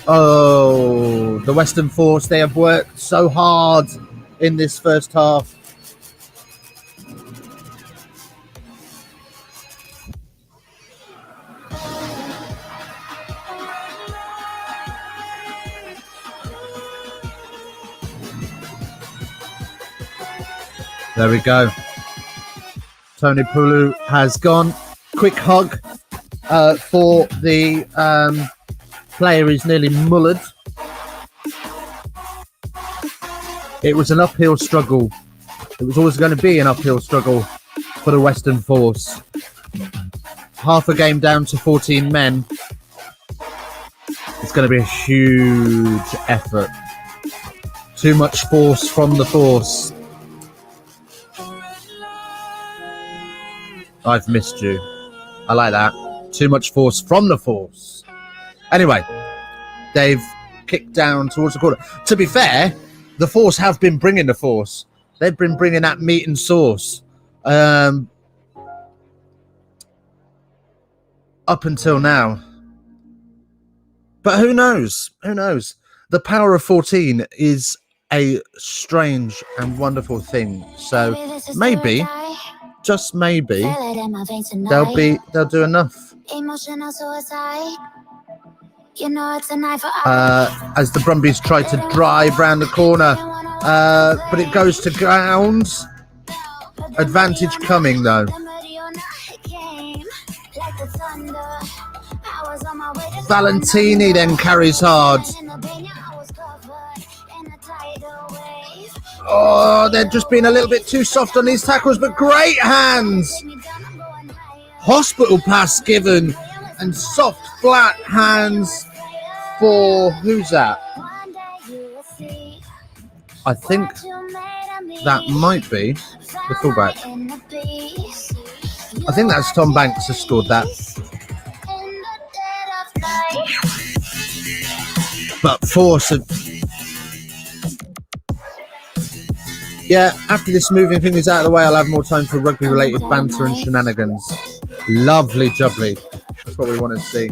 Oh, the Western Force, they have worked so hard in this first half. There we go. Tony Pulu has gone. Quick hug for the player who's nearly mullered. It was an uphill struggle. It was always going to be an uphill struggle for the Western Force. Half a game down to 14 men. It's going to be a huge effort. Too much force from the Force. I've missed you. I like that. Too much force from the Force. Anyway, they've kicked down towards the corner. To be fair, the Force have been bringing the Force. They've been bringing that meat and sauce up until now. But who knows? Who knows? The power of 14 is a strange and wonderful thing. So maybe, just maybe, they'll do enough. As the Brumbies try to drive round the corner, but it goes to grounds. Advantage coming though. Valentini then carries hard. Oh, they're just being a little bit too soft on these tackles, but great hands. Hospital pass given and soft, flat hands for who's that? I think that might be the fullback. I think that's Tom Banks has scored that. But Force have... Yeah, after this moving thing is out of the way, I'll have more time for rugby-related banter and shenanigans. Lovely jubbly. That's what we want to see.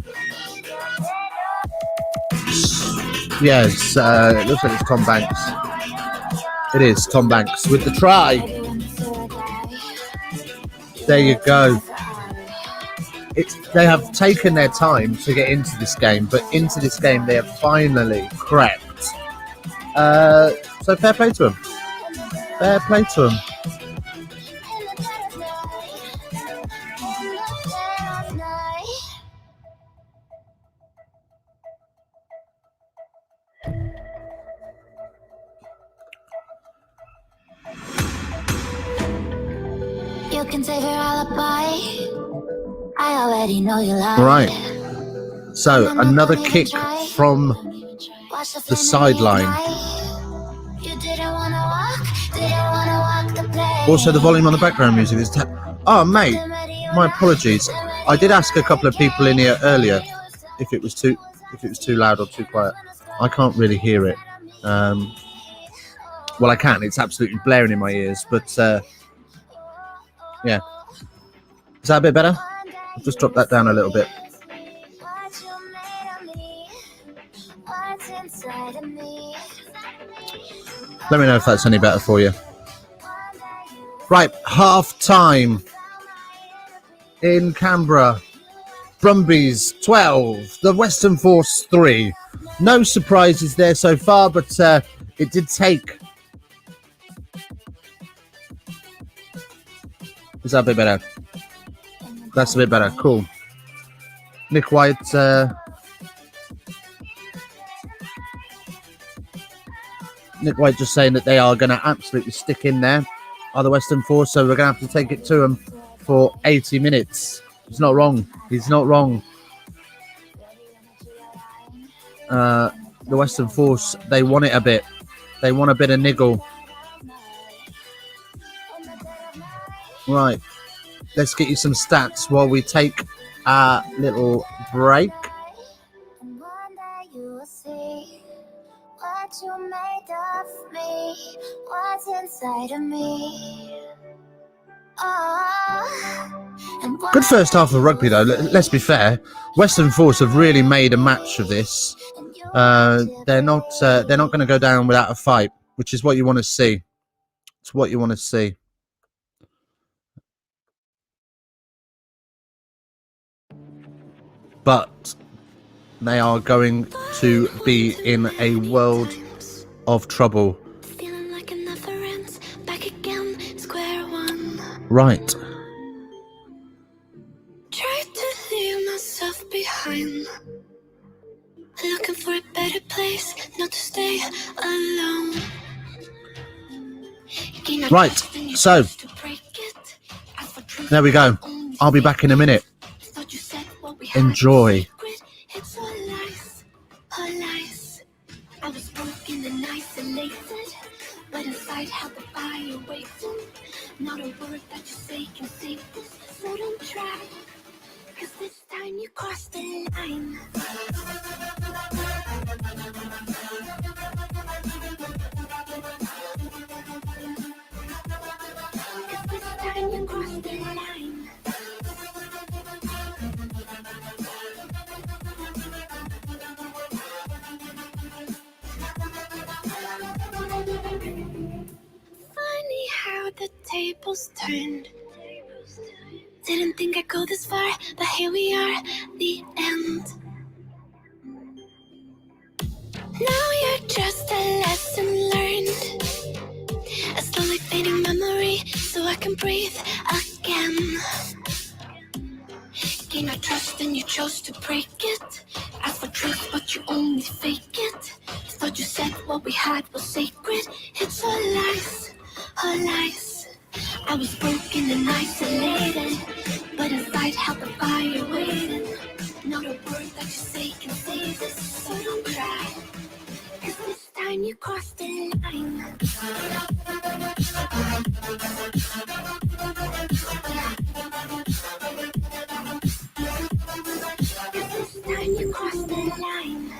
Yes, it looks like it's Tom Banks. It is Tom Banks with the try. There you go. They have taken their time to get into this game, but into this game they have finally crept. So fair play to them. Fair play to them. You can save your alibi. I already know you lie. Right. So another kick from the sideline. Also, the volume on the background music is... Oh, mate, my apologies. I did ask a couple of people in here earlier if it was too loud or too quiet. I can't really hear it. Well, I can. It's absolutely blaring in my ears. But, yeah. Is that a bit better? I'll just drop that down a little bit. Let me know if that's any better for you. Right, half time in Canberra. Brumbies 12, the Western Force 3. No surprises there so far, but it did take. Is that a bit better? That's a bit better. Cool. Nick White. Nick White just saying that they are going to absolutely stick in there. Are the Western Force, so we're going to have to take it to them for 80 minutes. He's not wrong. He's not wrong. The Western Force, they want it a bit. They want a bit of niggle. Right. Let's get you some stats while we take a little break. What you made of me, what's inside of me. Oh, Good first half of rugby, though. Let's be fair. Western Force have really made a match of this. They're not going to go down without a fight, which is what you want to see. It's what you want to see. But they are going to be in a world of trouble. Feeling like it never ends, back again, square one. Right. Try to leave myself behind, looking for a better place, not to stay alone. Right, so there we go. I'll be back in a minute. Enjoy. It's all lies, all lies. I was broken and isolated, but inside held the fire waiting. Not a word that you say can save this, so don't try, 'cause this time you crossed the line. Funny how the tables turned. Didn't think I'd go this far, but here we are, the end. Now you're just a lesson learned, a slowly fading memory, so I can breathe again. Gain our trust and you chose to break it. Ask for truth, but you only fake it. Thought you said what we had was sacred. It's all lies, all lies. I was broken and isolated, but inside held the fire waiting. Not a word that you say can save this, so don't try, 'cause this time you crossed the line. This time you crossed the line.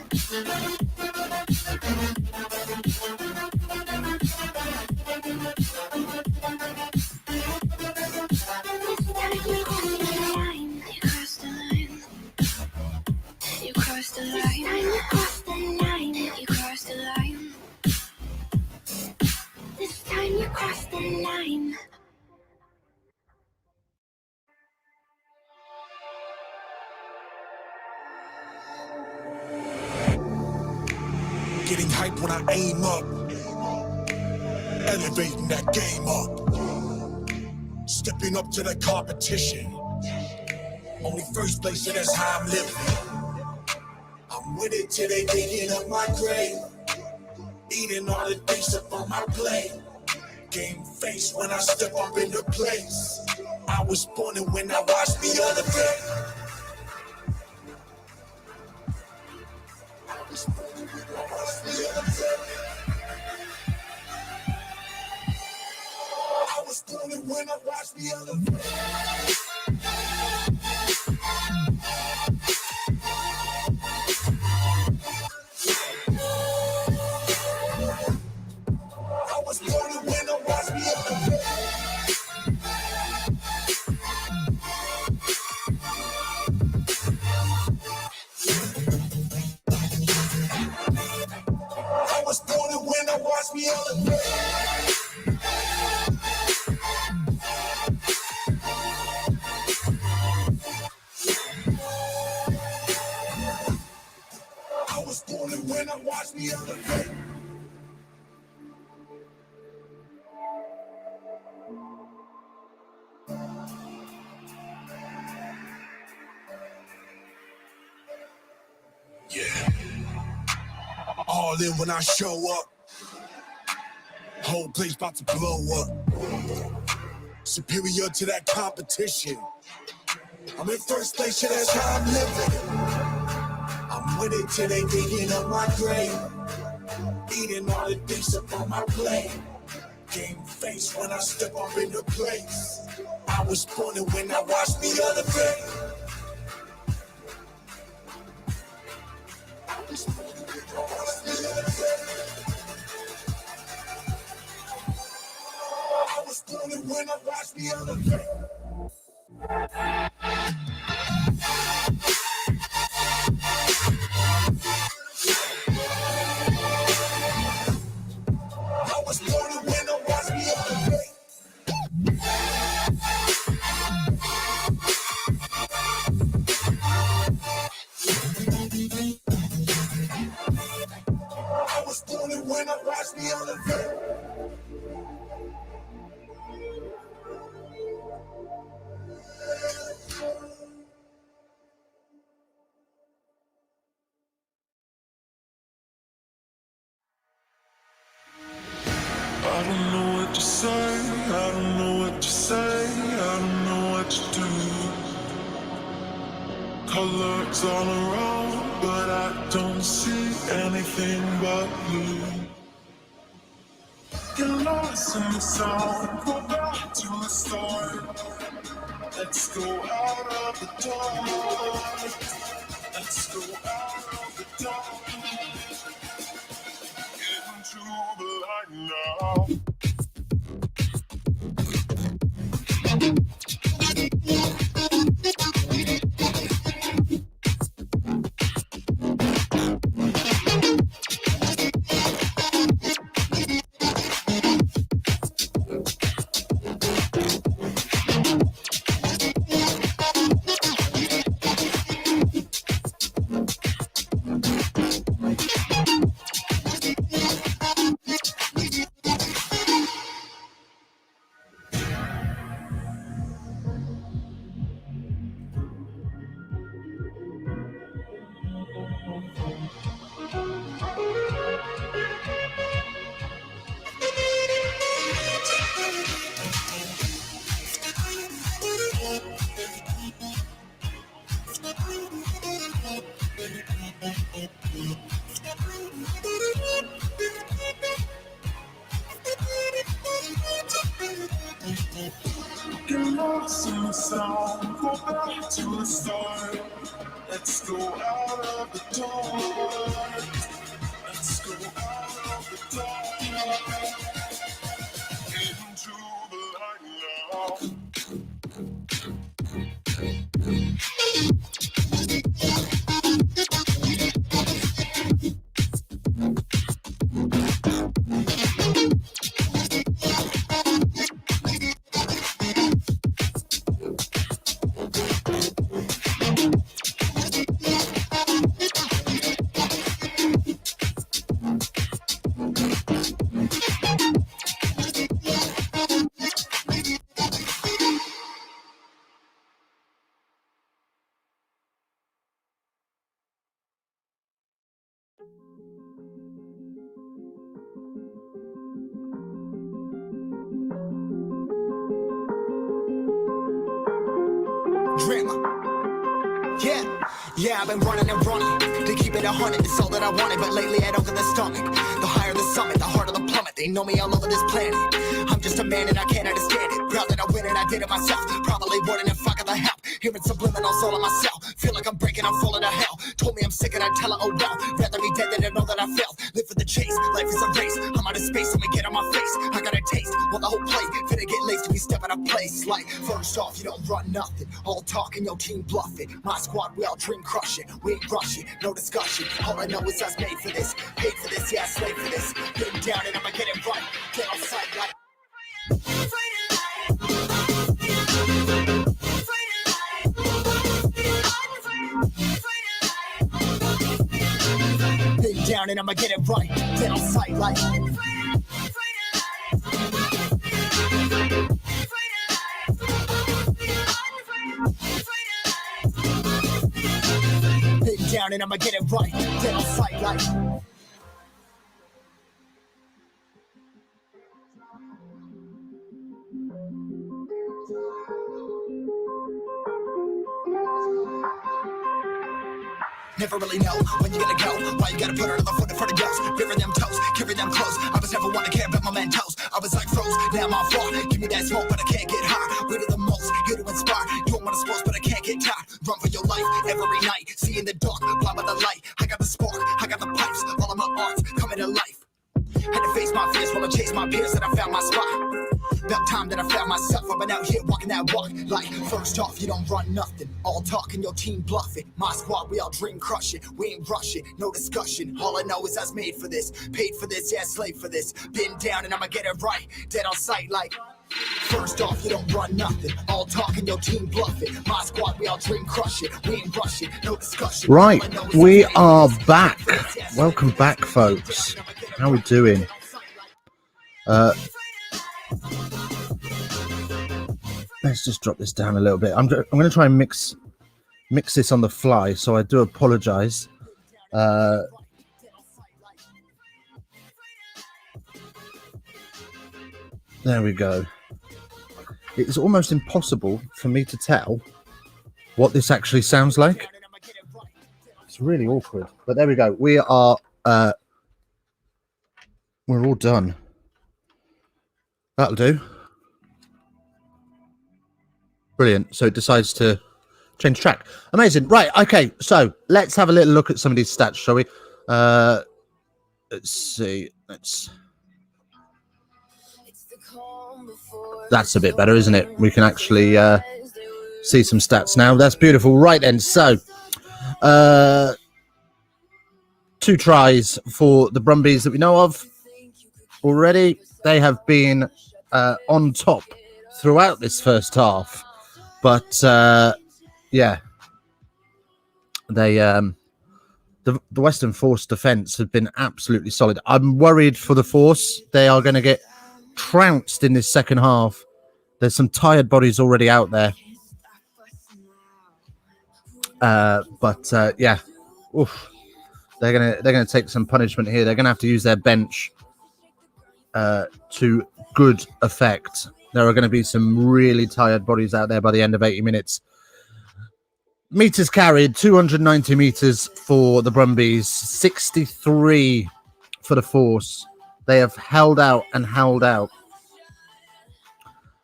You crossed the line. You crossed the line. You crossed the line. This time you crossed the line. Getting hype when I aim up, elevating that game up, stepping up to the competition. Only first place, so that's how I'm living. I'm with it till they digging up my grave, eating all the things up on my plate. Game face when I step up into place. I was born and when I watched the other day. I was born and when I watched the other day. I was born and when I watched the other day. I was born and when I watched the other day. I was born and when I watched the other day. Yeah. All in when I show up. Whole place about to blow up. Superior to that competition. I'm in first place, so that's how I'm living. I'm with it till they digging up my grave, eating all the things up on my plate. Game face when I step up into place. I was born and when I watched the other day. I was born and when I watched the other day. I was born and when I watched the other day. was born when I watched me elevate. I was born when I watched me elevate. I don't know what to say, I don't know what to say, I don't know what to do. Colors all around, but I don't see anything but you. Get lost in the sound, go back to the start. Let's go out of the dark. Let's go out of the dark. Into the light now. Get lost in the sound, go back to the start. Let's go out of the dark. Let's go out of the dark. Into the light now. Yeah, I've been running and running to keep it 100. It's all that I wanted, but lately I don't get the stomach. The higher the summit, the harder the plummet. They know me all over this planet. I'm just a man and I can't understand it. Proud that I win and I did it myself. Probably wouldn't if I got the help. Hearing subliminals all on myself. Feel like I'm breaking, I'm falling to hell. Told me I'm sick and I tell her, oh well. Rather be dead than to know that I failed. Live for the chase, life is a race. I'm out of space, let me get on my face. I got a taste, want the whole plate. Finna get laced to be stepping a place. Like, first off, you don't run nothing. All talking, your team bluffing. My squad, we all dream crushing. We ain't rushing, no discussion. All I know is I was made for this. Paid for this, yeah, slave for this. Getting down and I'ma get it right. Get on sight like been down and I'ma get it right. Get on sight like been down and I'ma get it right. Get on sight like never really know when you gonna go. Why you gotta put another foot in front of yours? Bury them toes, carry them close. I was never one to care about my mentos. I was like froze, now I'm on floor. Give me that smoke, but I can't get high. We do the most, here to inspire. You don't wanna sports, but I can't get tired. Run for your life every night. See in the dark, blind by the light. I got the spark, I got the pipes. All of my arts coming to life. Had to face my fears while I chase my peers, and I found my spot. About time that I found myself. I've been out here walking that walk. Like, first off, you don't run nothing. All talking, your team bluffing. My squad, we all dream crushing. We ain't rushing, no discussion. All I know is I was made for this. Paid for this, yeah, slave for this. Been down and I'ma get it right. Dead on sight, like. First off, you don't run nothing. All talking, your team bluffing. My squad, we all dream crushing. We ain't rushing, no discussion. Right, we are back. Welcome back, folks. How we doing? Let's just drop this down a little bit. I'm going to try and mix this on the fly, so I do apologize. There we go. It is almost impossible for me to tell what this actually sounds like. It's really awkward, but there we go. We are, we're all done. That'll do. Brilliant. So it decides to change track. Amazing. Right. Okay. So let's have a little look at some of these stats, shall we? Let's see. That's a bit better, isn't it? We can actually see some stats now. That's beautiful. Right then. So 2 tries for the Brumbies that we know of already. They have been on top throughout this first half. But yeah, they the Western Force defence have been absolutely solid. I'm worried for the Force. They are going to get trounced in this second half. There's some tired bodies already out there. But yeah, oof. They're gonna take some punishment here. They're gonna have to use their bench to good effect. There are going to be some really tired bodies out there by the end of 80 minutes. Meters carried, 290 meters for the Brumbies, 63 for the Force. They have held out and held out.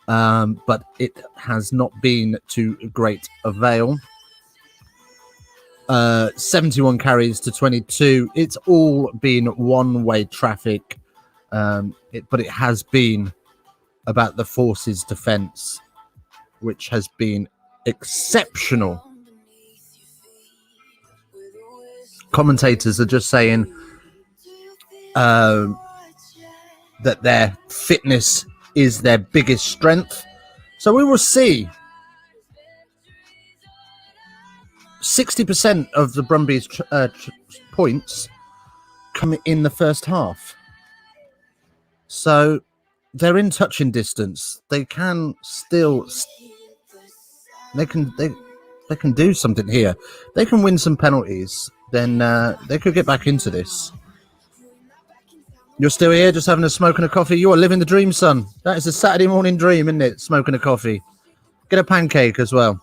But it has not been to great avail. 71 carries to 22. It's all been one-way traffic. But it has been about the Force's defence, which has been exceptional. Commentators are just saying that their fitness is their biggest strength. So we will see. 60% of the Brumbies points come in the first half. So they're in touching distance. They can still, they can do something here. They can win some penalties. Then they could get back into this. You're still here, just having a smoke and a coffee. You are living the dream, son. That is a Saturday morning dream, isn't it? Smoking a coffee. Get a pancake as well.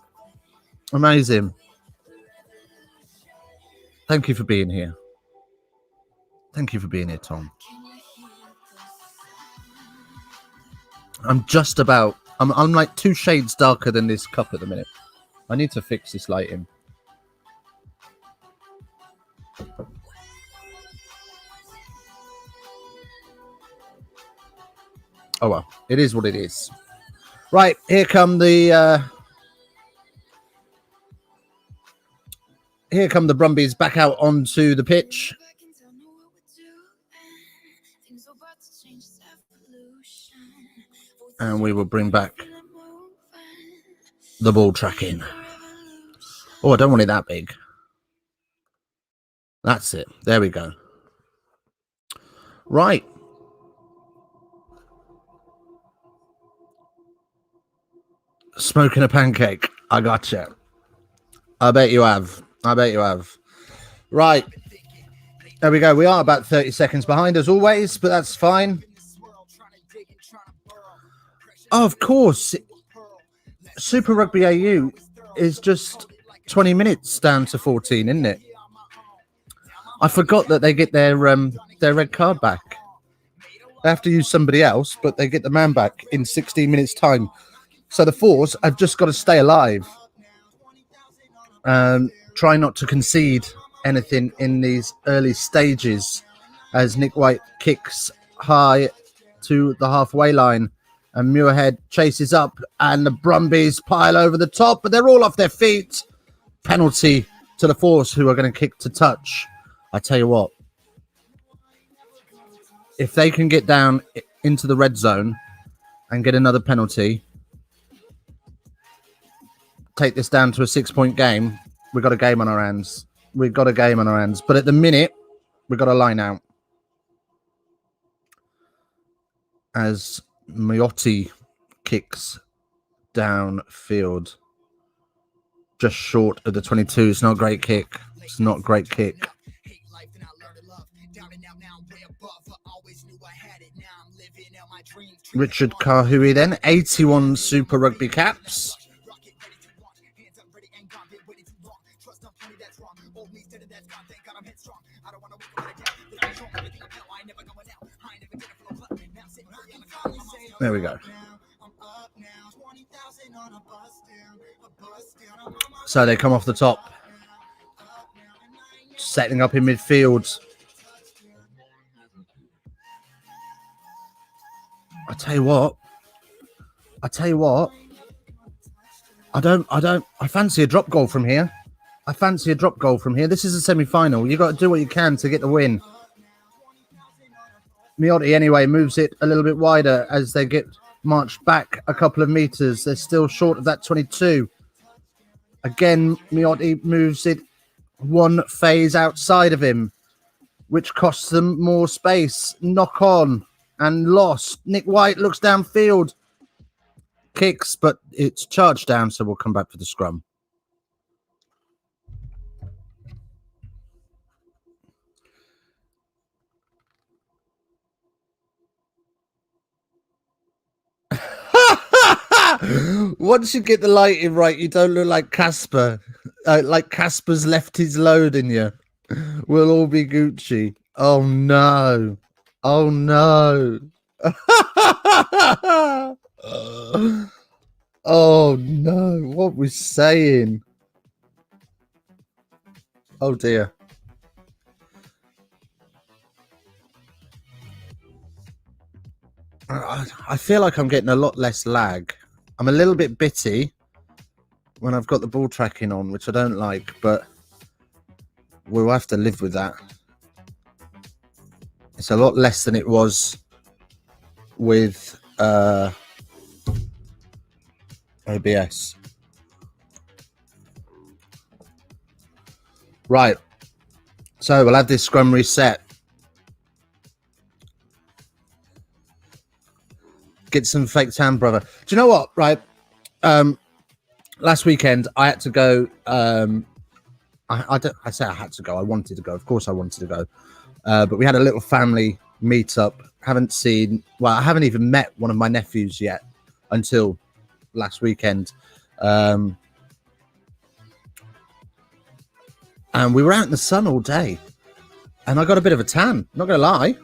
Amazing. Thank you for being here. Thank you for being here, Tom. I'm just about... I'm like 2 shades darker than this cup at the minute. I need to fix this lighting. Oh well, it is what it is. Right, here come the Brumbies back out onto the pitch. And we will bring back the ball tracking. Oh, I don't want it that big. That's it. There we go. Right. Smoking a pancake. I gotcha. I bet you have. I bet you have. Right. There we go. We are about 30 seconds behind as always, but that's fine. Oh, of course. Super Rugby AU is just 20 minutes down to 14, isn't it? I forgot that they get their red card back. They have to use somebody else, but they get the man back in 16 minutes' time. So the Force have just got to stay alive. Try not to concede anything in these early stages as Nick White kicks high to the halfway line. And Muirhead chases up, and the Brumbies pile over the top, but they're all off their feet. Penalty to the Force, who are going to kick to touch. I tell you what, if they can get down into the red zone and get another penalty, take this down to a 6-point game, we've got a game on our hands. We've got a game on our hands. But at the minute, we've got a line out. As Miotti kicks downfield, just short of the 22. It's not a great kick. It's not a great kick. Richard Kahui then, 81 Super Rugby caps. There we go. So they come off the top, setting up in midfield. I tell you what. I fancy a drop goal from here. This is a semi-final. You got to do what you can to get the win. Miotti, anyway, moves it a little bit wider as they get marched back a couple of meters. They're still short of that 22. Again, Miotti moves it one phase outside of him, which costs them more space. Knock on and lost. Nick White looks downfield. Kicks, but it's charged down, so we'll come back for the scrum. Once you get the lighting right, you don't look like Casper. Like Casper's left his load in you. We'll all be Gucci. Oh no. Oh no. Oh no. What we're saying. Oh dear. I feel like I'm getting a lot less lag. I'm a little bit bitty when I've got the ball tracking on, which I don't like, but we'll have to live with that. It's a lot less than it was with OBS. Right. So we'll have this scrum reset. Get some fake tan, brother. Do you know what? Right. Last weekend, I had to go. I say I had to go. I wanted to go. Of course, I wanted to go. But we had a little family meetup. I haven't even met one of my nephews yet until last weekend. And we were out in the sun all day. And I got a bit of a tan. Not gonna lie.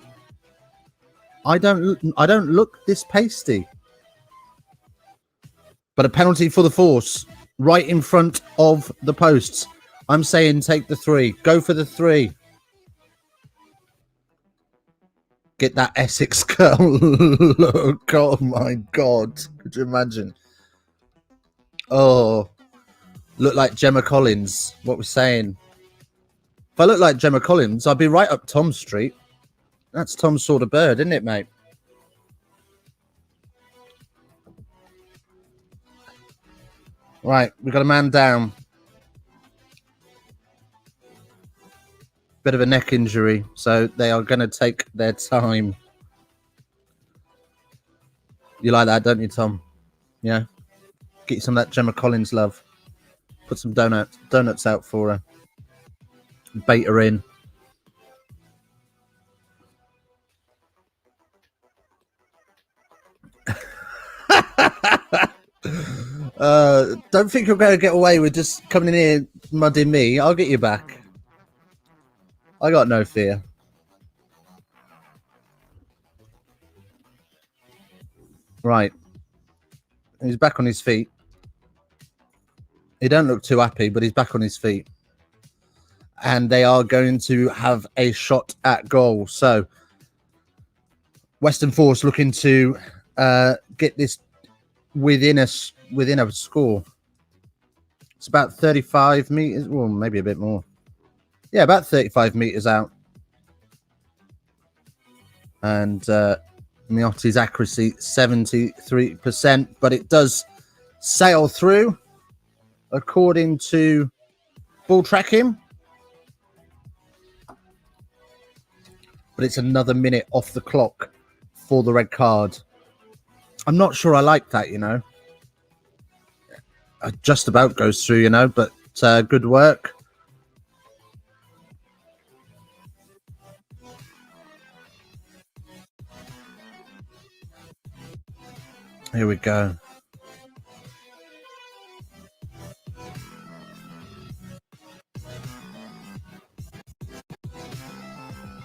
I don't look this pasty. But a penalty for the Force right in front of the posts. I'm saying take the 3. Go for the 3. Get that Essex girl look. Oh my God. Could you imagine? Oh. Look like Gemma Collins. What we're saying. If I look like Gemma Collins, I'd be right up Tom Street. That's Tom's sort of bird, isn't it, mate? Right, we've got a man down. Bit of a neck injury, so they are going to take their time. You like that, don't you, Tom? Yeah? Get you some of that Gemma Collins love. Put some donuts out for her. Bait her in. Don't think you're going to get away with just coming in here mudding me. I'll get you back. I got no fear. Right. He's back on his feet. He don't look too happy, but he's back on his feet. And they are going to have a shot at goal. So, Western Force looking to get this within a score. It's about 35 meters, well, maybe a bit more. Yeah, about 35 meters out. And Miotti's accuracy 73%, but it does sail through according to ball tracking. But it's another minute off the clock for the red card. I'm not sure I like that, you know. It just about goes through, you know, but good work. Here we go.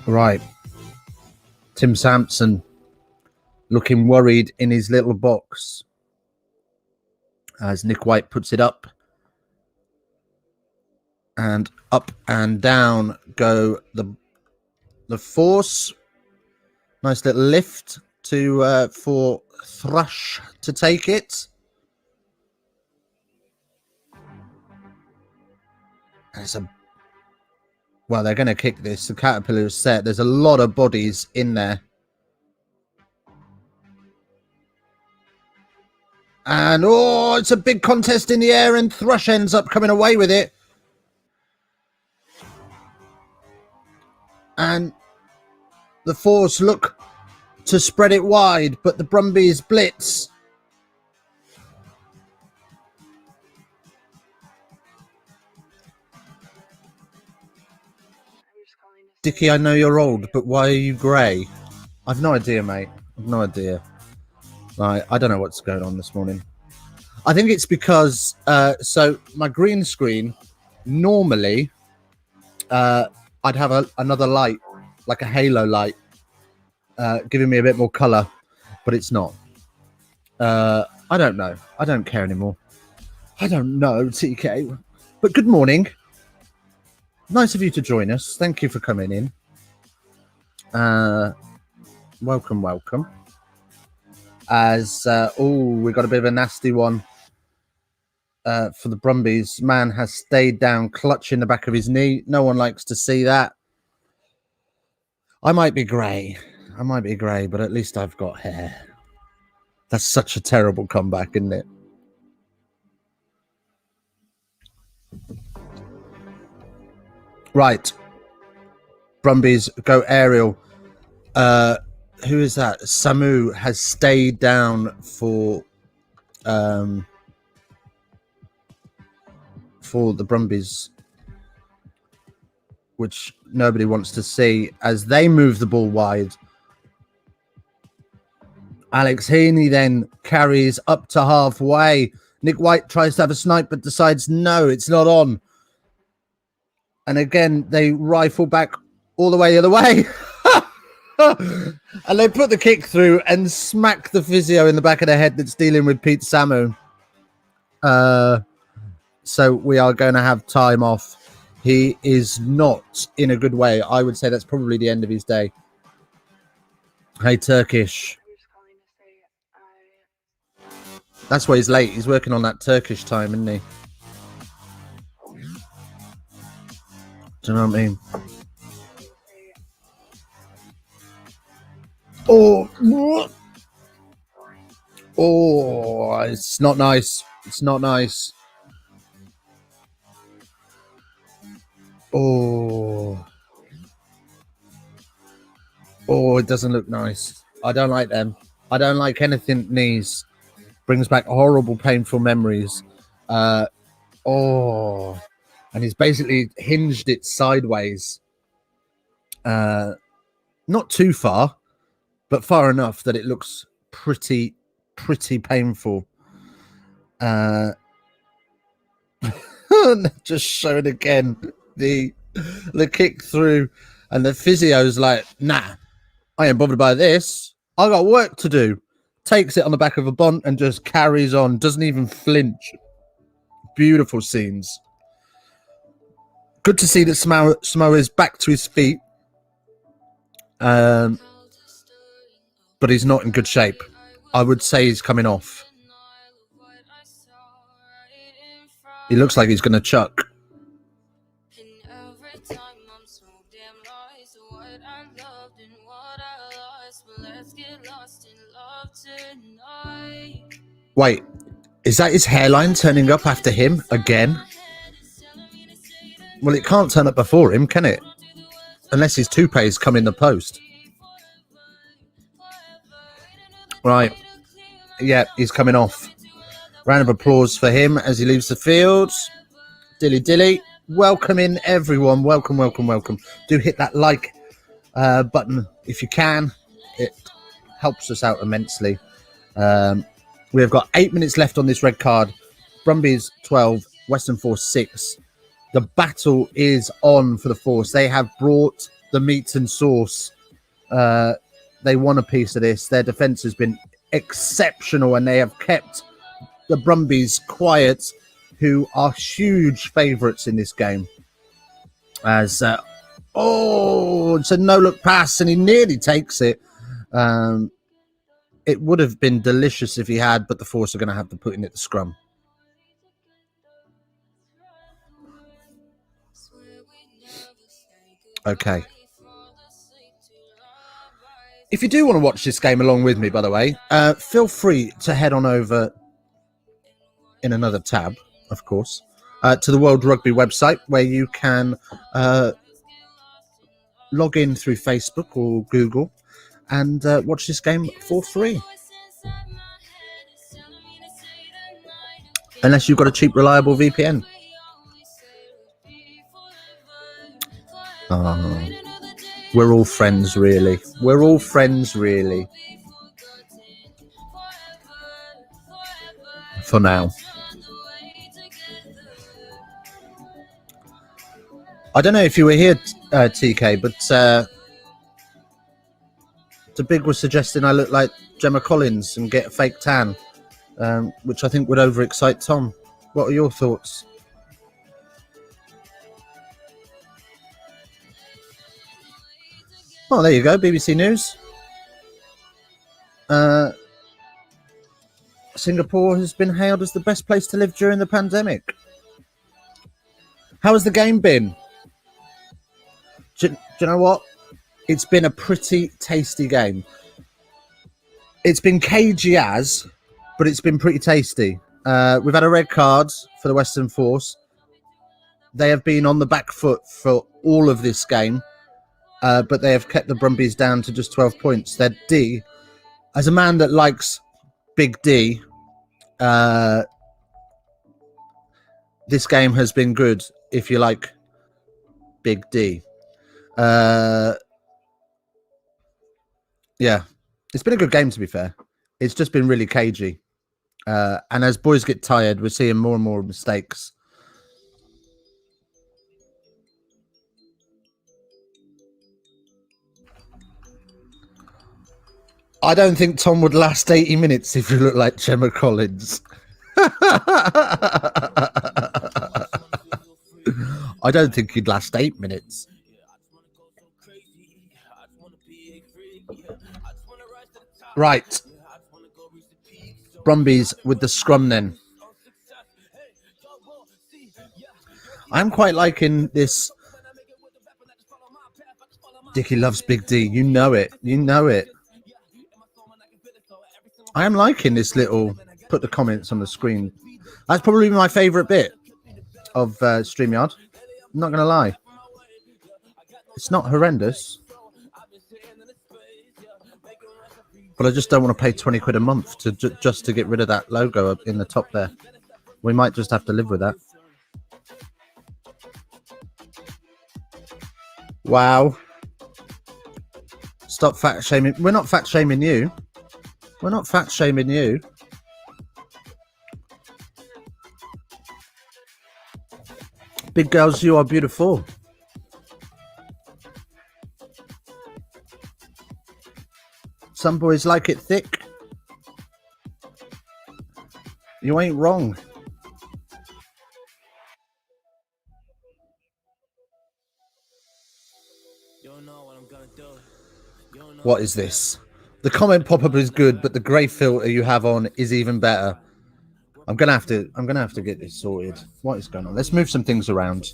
Right. Tim Sampson looking worried in his little box as Nick White puts it up. And up and down go the force. Nice little lift to for Thrush to take it. And it's well, they're going to kick this. The Caterpillar is set. There's a lot of bodies in there. And, oh, it's a big contest in the air, and Thrush ends up coming away with it. And the Force look to spread it wide, but the Brumbies blitz. Dickie, I know you're old, but why are you grey? I've no idea, mate. I've no idea. Like, I don't know what's going on this morning. I think it's because, so my green screen, normally, I'd have another light, like a halo light, giving me a bit more colour, but it's not. I don't know. I don't care anymore. I don't know, TK. But good morning. Nice of you to join us. Thank you for coming in. Welcome, welcome. As, we got a bit of a nasty one for the Brumbies. Man has stayed down, clutching the back of his knee. No one likes to see that. I might be grey. But at least I've got hair. That's such a terrible comeback, isn't it? Right. Brumbies go aerial. Who is that? Samu has stayed down for the Brumbies, which nobody wants to see as they move the ball wide. Alex Heaney then carries up to halfway. Nick White tries to have a snipe, but decides no, it's not on. And again, they rifle back all the way the other way. And they put the kick through and smack the physio in the back of the head that's dealing with Pete Samu. So we are going to have time off. He is not in a good way. I would say that's probably the end of his day. Hey, Turkish. That's why he's late. He's working on that Turkish time, isn't he? Do you know what I mean? Oh, it's not nice. It's not nice. Oh, it doesn't look nice. I don't like them. I don't like anything knees. Brings back horrible, painful memories. And he's basically hinged it sideways. Not too far, but far enough that it looks pretty painful. Just showing again the kick through, and the physio's like, nah, I ain't bothered by this. I got work to do. Takes it on the back of a bont and just carries on. Doesn't even flinch. Beautiful scenes. Good to see that Smo is back to his feet. But he's not in good shape. I would say he's coming off. He looks like he's going to chuck. Wait, is that his hairline turning up after him again? Well, it can't turn up before him, can it? Unless his toupee's come in the post. Right. Yeah, he's coming off. Round of applause for him as he leaves the field. Dilly dilly. Welcome in, everyone. Welcome, welcome, welcome. Do hit that like button if you can. It helps us out immensely. We have got 8 minutes left on this red card. Brumbies 12, Western Force 6. The battle is on for the Force. They have brought the meat and sauce. They want a piece of this. Their defence has been exceptional, and they have kept the Brumbies quiet, who are huge favourites in this game. As it's a no-look pass, and he nearly takes it. It would have been delicious if he had, but the Force are going to have to put in at the scrum. Okay. If you do want to watch this game along with me, by the way, feel free to head on over in another tab, of course, to the World Rugby website, where you can log in through Facebook or Google and watch this game for free. Unless you've got a cheap, reliable VPN. We're all friends, really. We're all friends, really. For now. I don't know if you were here, TK, but the Big was suggesting I look like Gemma Collins and get a fake tan, which I think would overexcite Tom. What are your thoughts? Oh, there you go, BBC News. Singapore has been hailed as the best place to live during the pandemic. How has the game been? Do you know what? It's been a pretty tasty game. It's been cagey but it's been pretty tasty. We've had a red card for the Western Force. They have been on the back foot for all of this game, but they have kept the Brumbies down to just 12 points. Their D, as a man that likes Big D, this game has been good if you like Big D. Yeah, it's been a good game, to be fair. It's just been really cagey. And as boys get tired, we're seeing more and more mistakes. I don't think Tom would last 80 minutes if you look like Gemma Collins. I don't think he'd last 8 minutes. Right. Brumbies with the scrum then. I'm quite liking this. Dickie loves Big D. You know it. You know it. I am liking this little, put the comments on the screen. That's probably my favourite bit of StreamYard. I'm not going to lie. It's not horrendous. But I just don't want to pay 20 quid a month to just to get rid of that logo up in the top there. We might just have to live with that. Wow. Stop fat shaming. We're not fat shaming you. We're not fat shaming you. Big girls, you are beautiful. Some boys like it thick. You ain't wrong. What is this? The comment pop-up is good, but the grey filter you have on is even better. I'm gonna have to get this sorted. What is going on? Let's move some things around.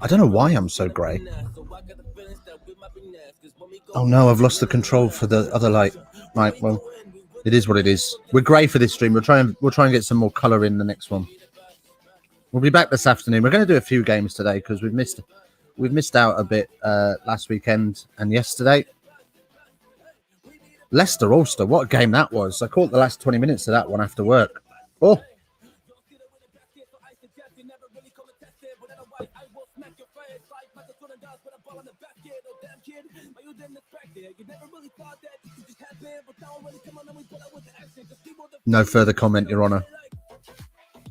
I don't know why I'm so grey. Oh no, I've lost the control for the other light. Right, well, it is what it is. We're grey for this stream. We'll try and get some more colour in the next one. We'll be back this afternoon. We're going to do a few games today because we've missed out a bit last weekend and yesterday. Leicester Ulster, what a game that was! I caught the last 20 minutes of that one after work. Oh. No further comment, Your Honour.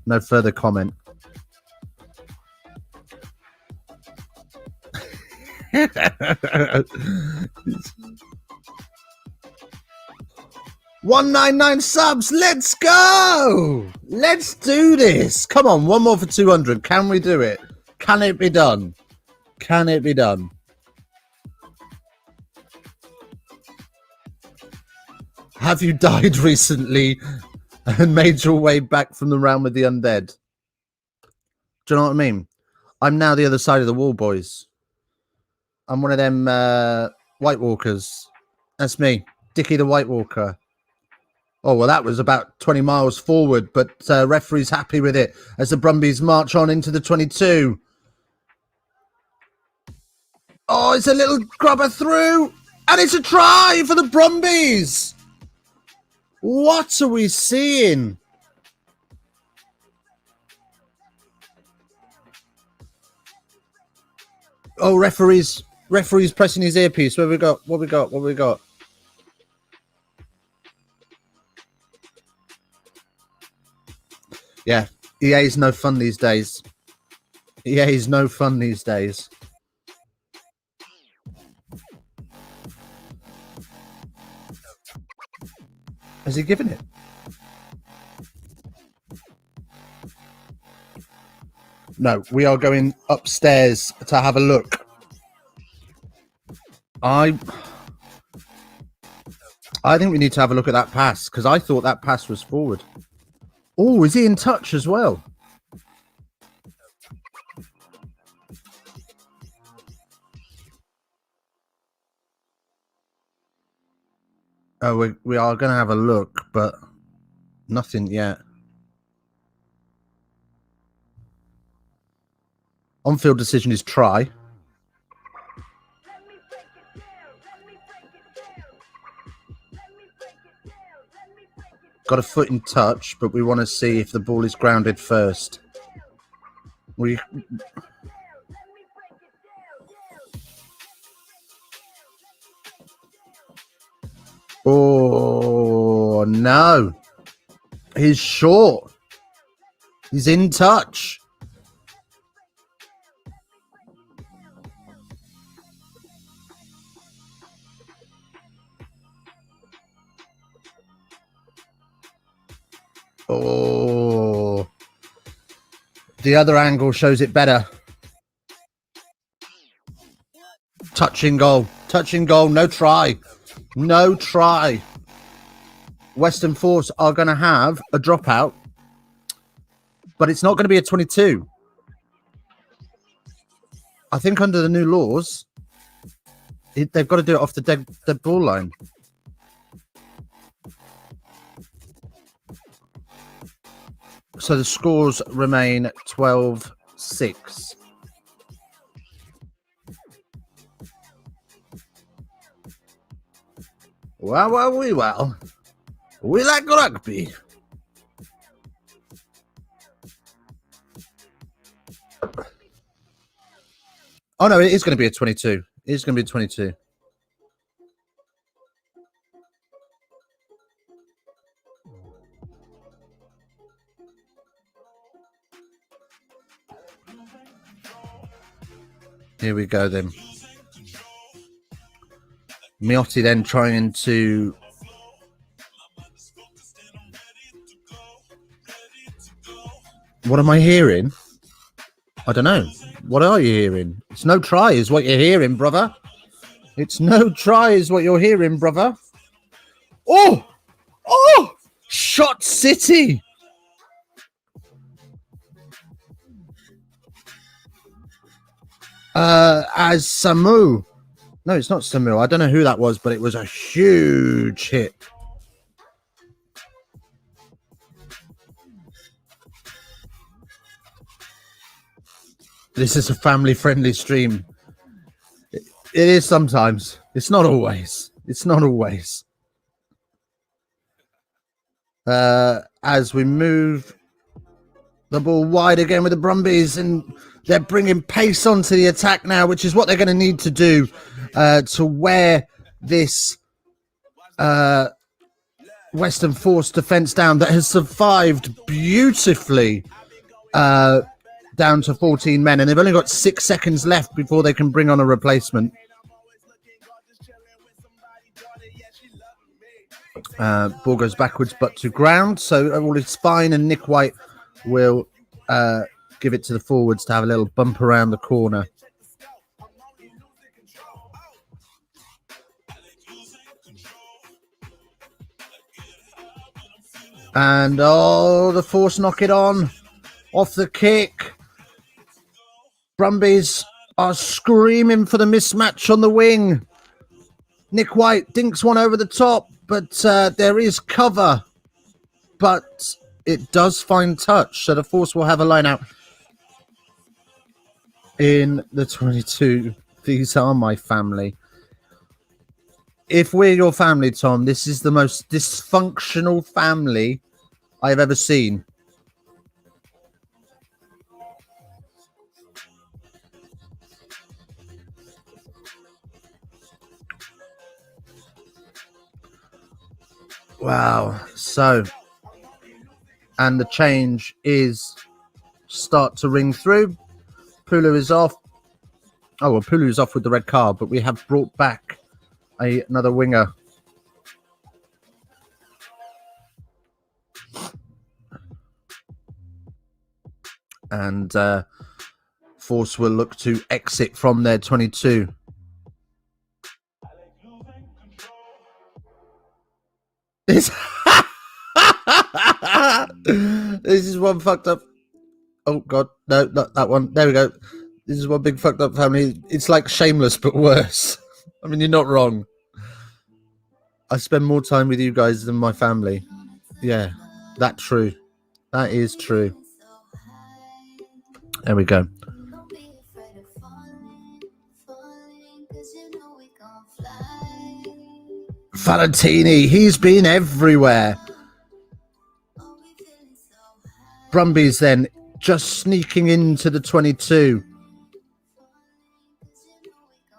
No further comment. 199 subs. Let's go. Let's do this. Come on, one more for 200. Can we do it? Can it be done? Can it be done? Have you died recently and made your way back from the realm of the undead? Do you know what I mean? I'm now the other side of the wall, boys. I'm one of them White Walkers. That's me, Dickie the White Walker. Oh, well, that was about 20 miles forward, but referee's happy with it as the Brumbies march on into the 22. Oh, it's a little grubber through, and it's a try for the Brumbies. What are we seeing? Oh, referee's pressing his earpiece. What we got? Yeah, EA's no fun these days. EA's no fun these days. Has he given it? No, we are going upstairs to have a look. I think we need to have a look at that pass because I thought that pass was forward. Oh, is he in touch as well? Oh, we are going to have a look, but nothing yet. On-field decision is try. Got a foot in touch, but we want to see if the ball is grounded first. Oh, no. He's short. He's in touch. Oh. The other angle shows it better. Touching goal. Touching goal. No try. No try. Western Force are going to have a dropout, but it's not going to be a 22. I think under the new laws, they've got to do it off the dead ball line. So the scores remain 12-6. Well. We like rugby. Oh, no, it is going to be a 22. It is going to be a 22. Here we go then. Miotti then trying to... What am I hearing? I don't know. What are you hearing? It's no try is what you're hearing, brother. It's no try is what you're hearing, brother. Oh! Oh! Shot City! As Samu. No, it's not Samu. I don't know who that was, but it was a huge hit. This is a family-friendly stream. It is sometimes. It's not always. It's not always. As we move the ball wide again with the Brumbies, and they're bringing pace onto the attack now, which is what they're going to need to do to wear this Western Force defence down that has survived beautifully down to 14 men, and they've only got 6 seconds left before they can bring on a replacement. Ball goes backwards but to ground, so all is fine, and Nick White will give it to the forwards to have a little bump around the corner. And the Force knock it on off the kick. Brumbies are screaming for the mismatch on the wing. Nick White dinks one over the top, but there is cover. But it does find touch, so the Force will have a line out in the 22. These are my family. If we're your family, Tom, this is the most dysfunctional family I've ever seen. Wow. So, and the change is start to ring through. Pulu is off. Oh, well, Pulu is off with the red card, but we have brought back another winger. And Force will look to exit from their 22. This is one fucked up. Oh, God. No, not that one. There we go. This is one big fucked up family. It's like Shameless, but worse. I mean, you're not wrong. I spend more time with you guys than my family. Yeah, that's true. That is true. There we go. Valentini, he's been everywhere. Brumbies then just sneaking into the 22.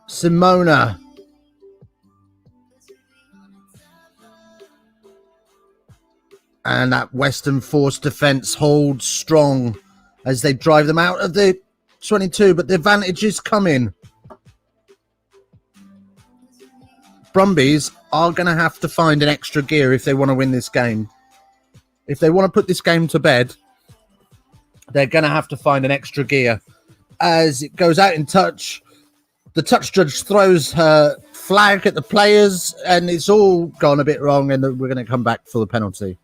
Simona. And that Western Force defence holds strong as they drive them out of the 22, but the advantage is coming. Brumbies are going to have to find an extra gear if they want to win this game. If they want to put this game to bed, they're going to have to find an extra gear. As it goes out in touch, the touch judge throws her flag at the players, and it's all gone a bit wrong, and we're going to come back for the penalty.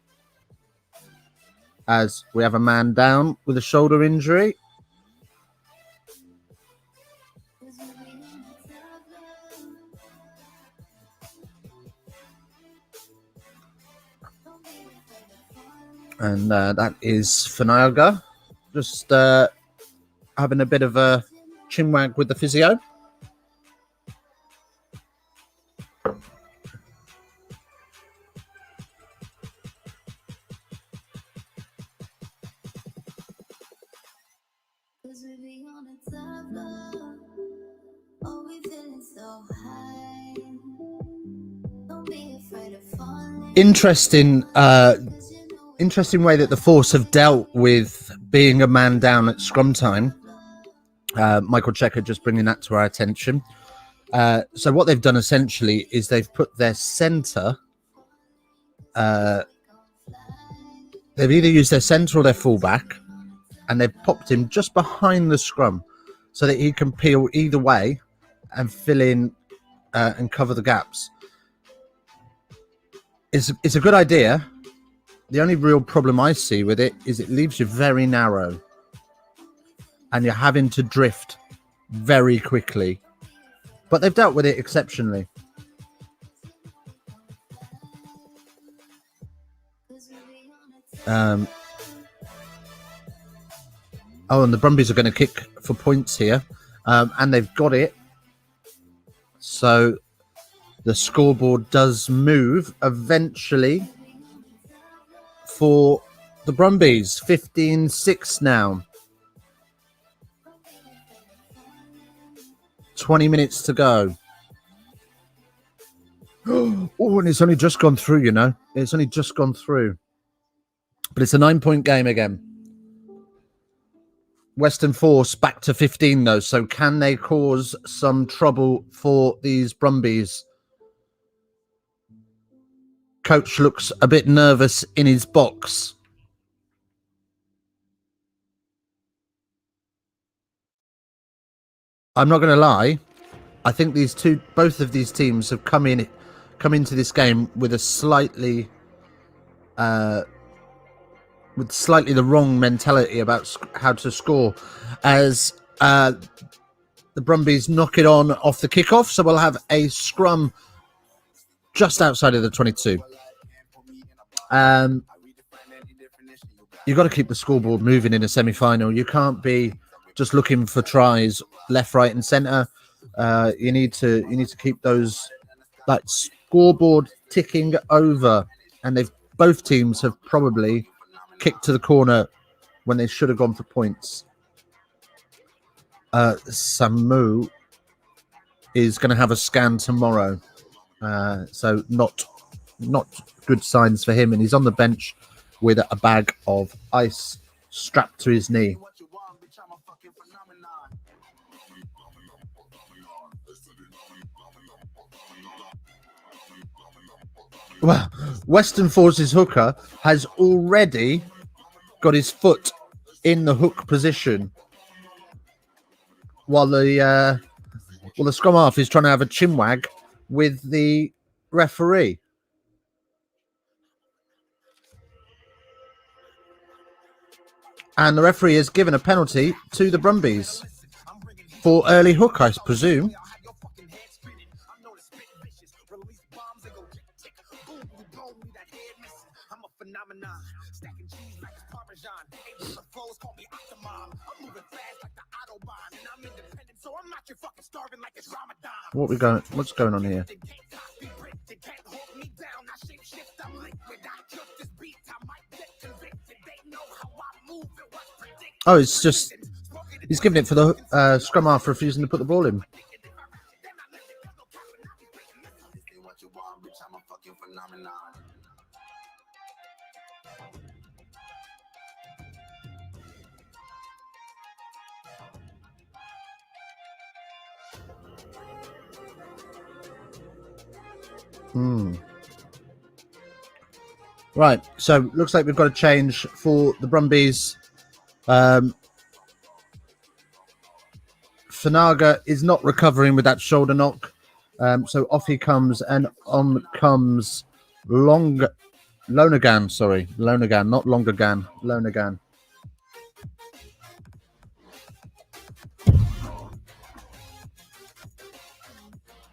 As we have a man down with a shoulder injury. And that is Finaga. Just having a bit of a chinwag with the physio. Interesting way that the Force have dealt with being a man down at scrum time. Michael Checker just bringing that to our attention. So what they've done essentially is they've put their centre. They've either used their centre or their fullback, and they've popped him just behind the scrum so that he can peel either way and fill in and cover the gaps. It's a good idea. The only real problem I see with it is it leaves you very narrow and you're having to drift very quickly. But they've dealt with it exceptionally. And the Brumbies are going to kick for points here. And they've got it. So the scoreboard does move eventually for the Brumbies. 15-6 now. 20 minutes to go. Oh, and it's only just gone through, you know. It's only just gone through. But it's a 9-point game again. Western Force back to 15, though. So can they cause some trouble for these Brumbies? Coach looks a bit nervous in his box. I'm not going to lie. I think both of these teams have come into this game with a slightly the wrong mentality about how to score, as the Brumbies knock it on off the kickoff. So we'll have a scrum just outside of the 22. You've got to keep the scoreboard moving in a semi-final. You can't be just looking for tries left, right, and centre. You need to keep those scoreboard ticking over, and both teams have probably kicked to the corner when they should have gone for points. Samu is going to have a scan tomorrow, so not good signs for him, and he's on the bench with a bag of ice strapped to his knee. Well, Western Forces hooker has already got his foot in the hook position, while the scrum half is trying to have a chinwag with the referee. And the referee has given a penalty to the Brumbies for early hook, I presume. What's going on here? Oh, it's just he's giving it for the scrum half refusing to put the ball in. Right, so looks like we've got a change for the Brumbies. Fanaga is not recovering with that shoulder knock, so off he comes, and on comes Lonergan, not Longergan, Lonergan.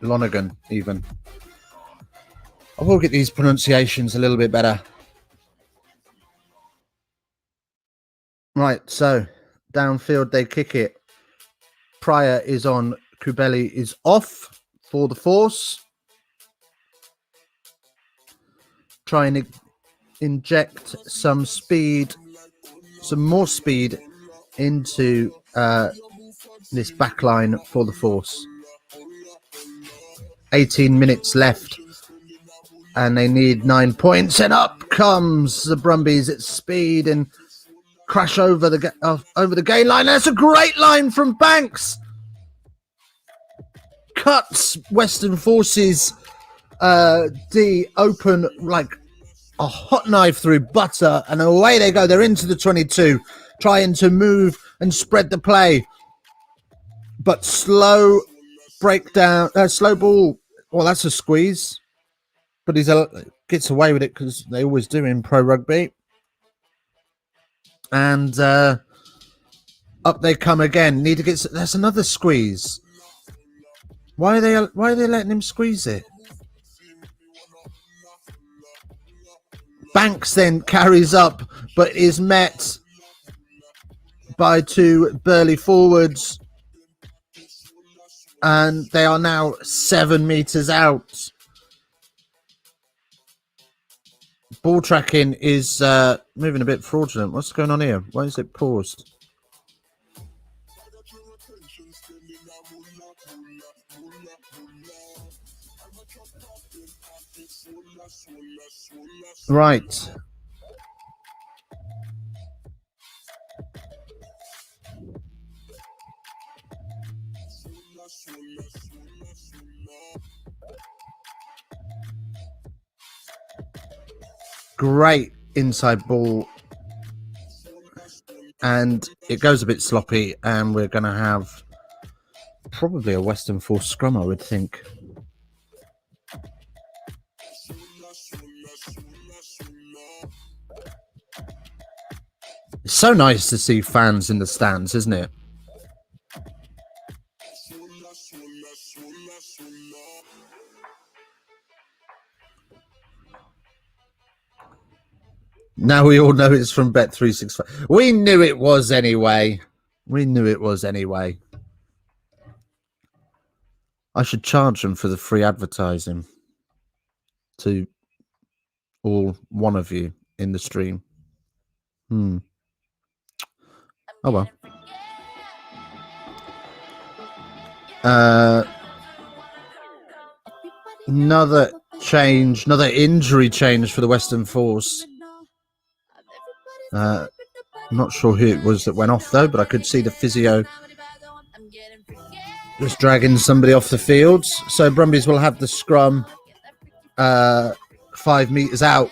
Lonergan, even. I will get these pronunciations a little bit better. Right, so downfield they kick it. Pryor is on, Kubeli is off for the Force. Try and inject some more speed into this back line for the Force. 18 minutes left, and they need 9 points, and up comes the Brumbies at speed and crash over the gain line. That's a great line from Banks. Cuts Western Forces D open like a hot knife through butter, and away they go. They're into the 22. trying to move and spread the play. But slow breakdown, slow ball. Well, that's a squeeze. But he gets away with it because they always do in pro rugby. And up they come again. Need to get. There's another squeeze. Why are they letting him squeeze it? Banks then carries up, but is met by two burly forwards, and they are now 7 meters out. Ball tracking is moving a bit fraudulent. What's going on here? Why is it paused? Right. Great inside ball. And it goes a bit sloppy, and we're going to have probably a Western Force scrum, I would think. It's so nice to see fans in the stands, isn't it? Now we all know it's from Bet365. We knew it was anyway. I should charge them for the free advertising to all one of you in the stream. Oh well. Another change, another injury change for the Western Force. I'm not sure who it was that went off though, but I could see the physio just dragging somebody off the field. So Brumbies will have the scrum 5 meters out.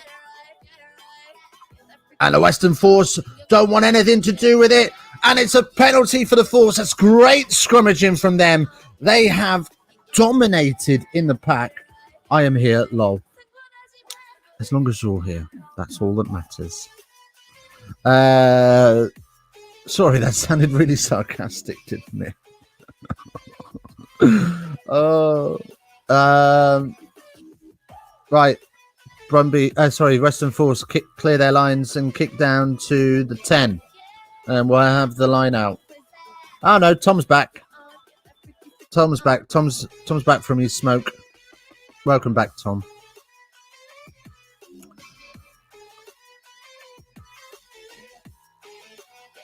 And the Western Force don't want anything to do with it. And it's a penalty for the Force. That's great scrummaging from them. They have dominated in the pack. I am here, lol. As long as you're here, that's all that matters. Sorry, that sounded really sarcastic, didn't it? Right. Western Force clear their lines and kick down to the 10. And we'll have the line out. Oh no, Tom's back. Tom's back from his smoke. Welcome back, Tom.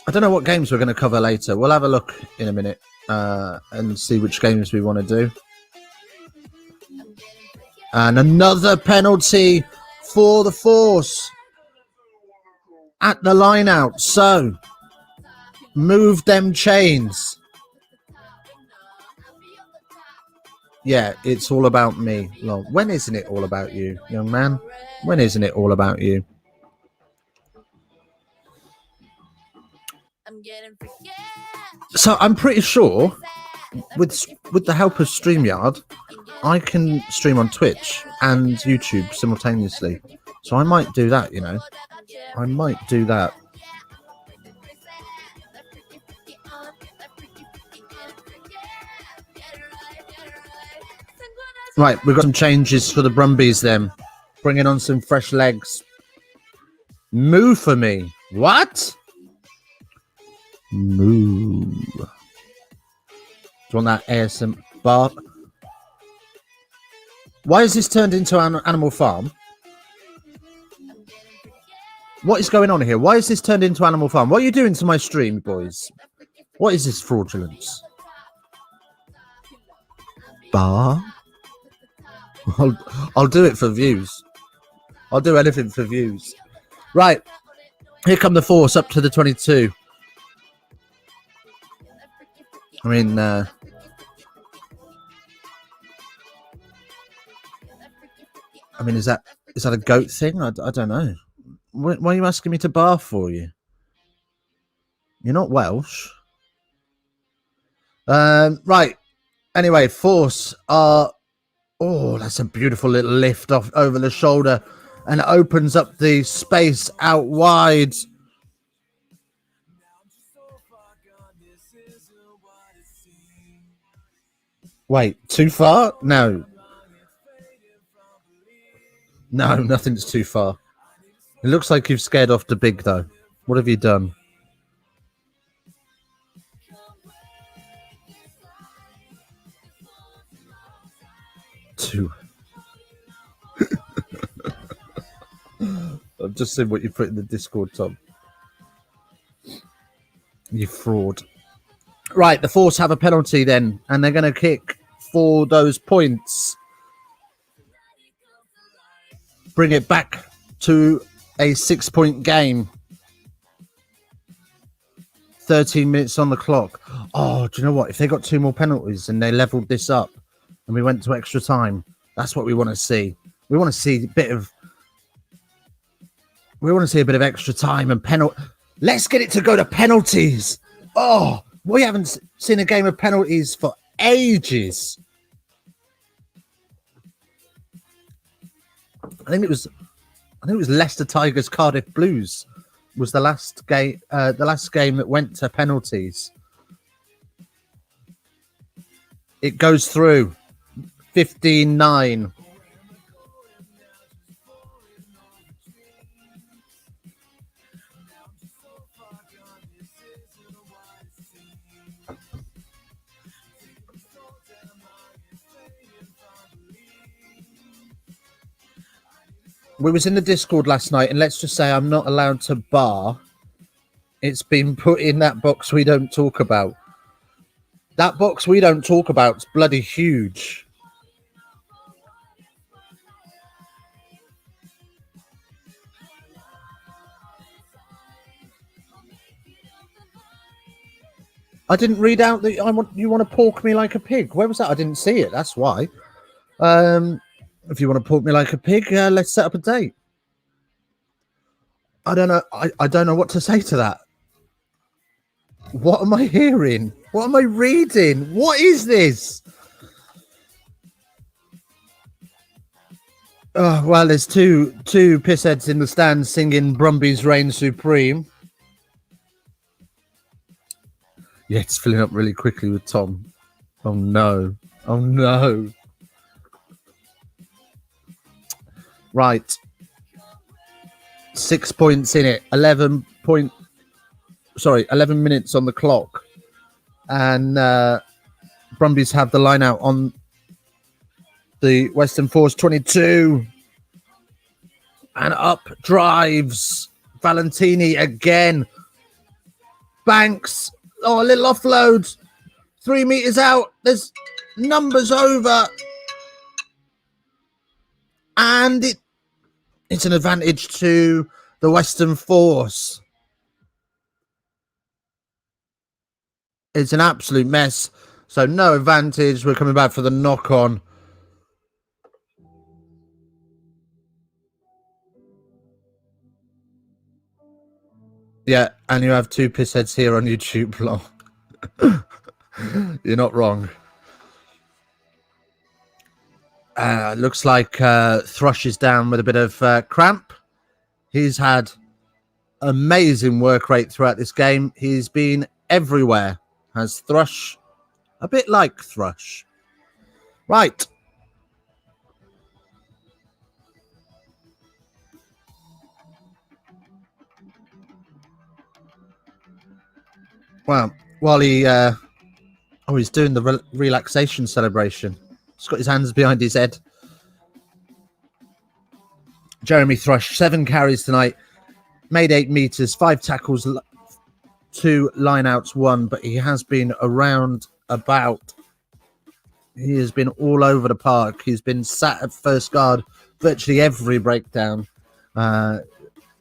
I don't know what games we're going to cover later. We'll have a look in a minute and see which games we want to do. And another penalty for the Force at the line out. So, move them chains. Yeah, it's all about me. Well, when isn't it all about you, young man? When isn't it all about you? So I'm pretty sure with the help of StreamYard, I can stream on Twitch and YouTube simultaneously. So I might do that, you know. I might do that. Right, we've got some changes for the Brumbies then. Bringing on some fresh legs. Moo for me. What? Moo. Do you want that ASM bar? Why is this turned into an Animal Farm? What is going on here? Why is this turned into Animal Farm? What are you doing to my stream, boys? What is this fraudulence? Bar? I'll do it for views. I'll do anything for views. Right. Here come the Force up to the 22. I mean, is that a goat thing? I don't know. Why are you asking me to bar for you? You're not Welsh. Right. Anyway, Force are... Oh, that's a beautiful little lift off over the shoulder and it opens up the space out wide. Wait, too far? No. No, nothing's too far. It looks like you've scared off the big, though. What have you done? Two. I've just seen what you put in the Discord, Tom. You fraud. Right, the Force have a penalty then, and they're going to kick for those points. Bring it back to a 6-point game. 13 minutes on the clock. Oh, do you know what? If they got 2 more penalties and they leveled this up and we went to extra time, that's what we want to see. We want to see a bit of extra time and penalty. Let's get it to go to penalties. Oh, we haven't seen a game of penalties for ages. I think it was Leicester Tigers Cardiff Blues was the last game that went to penalties. It goes through 15-9. We was in the Discord last night, and let's just say I'm not allowed to bar. It's been put in that box we don't talk about. That box we don't talk about is bloody huge. I didn't read out that you want to pork me like a pig. Where was that? I didn't see it. That's why. If you want to pork me like a pig, let's set up a date. I don't know. I don't know what to say to that. What am I hearing? What am I reading? What is this? Oh, well, there's two pissheads in the stands singing Brumbies Reign Supreme. Yeah, it's filling up really quickly with Tom. Oh, no. Oh, no. Right. 6 points in it. 11 minutes on the clock. And Brumbies have the line out on the Western Force 22. And up drives Valentini again. Banks. Oh, a little offload. 3 meters out. There's numbers over. And it's an advantage to the Western Force. It's an absolute mess. So no advantage. We're coming back for the knock-on. Yeah, and you have 2 pissheads here on YouTube. You're not wrong. Looks like Thrush is down with a bit of cramp. He's had amazing work rate throughout this game. He's been everywhere. Has Thrush. A bit like Thrush. Right. Well, while he's doing the relaxation celebration. He's got his hands behind his head. Jeremy Thrush, 7 carries tonight. Made 8 meters, 5 tackles, 2 lineouts, 1. But he has been around about. He has been all over the park. He's been sat at first guard virtually every breakdown.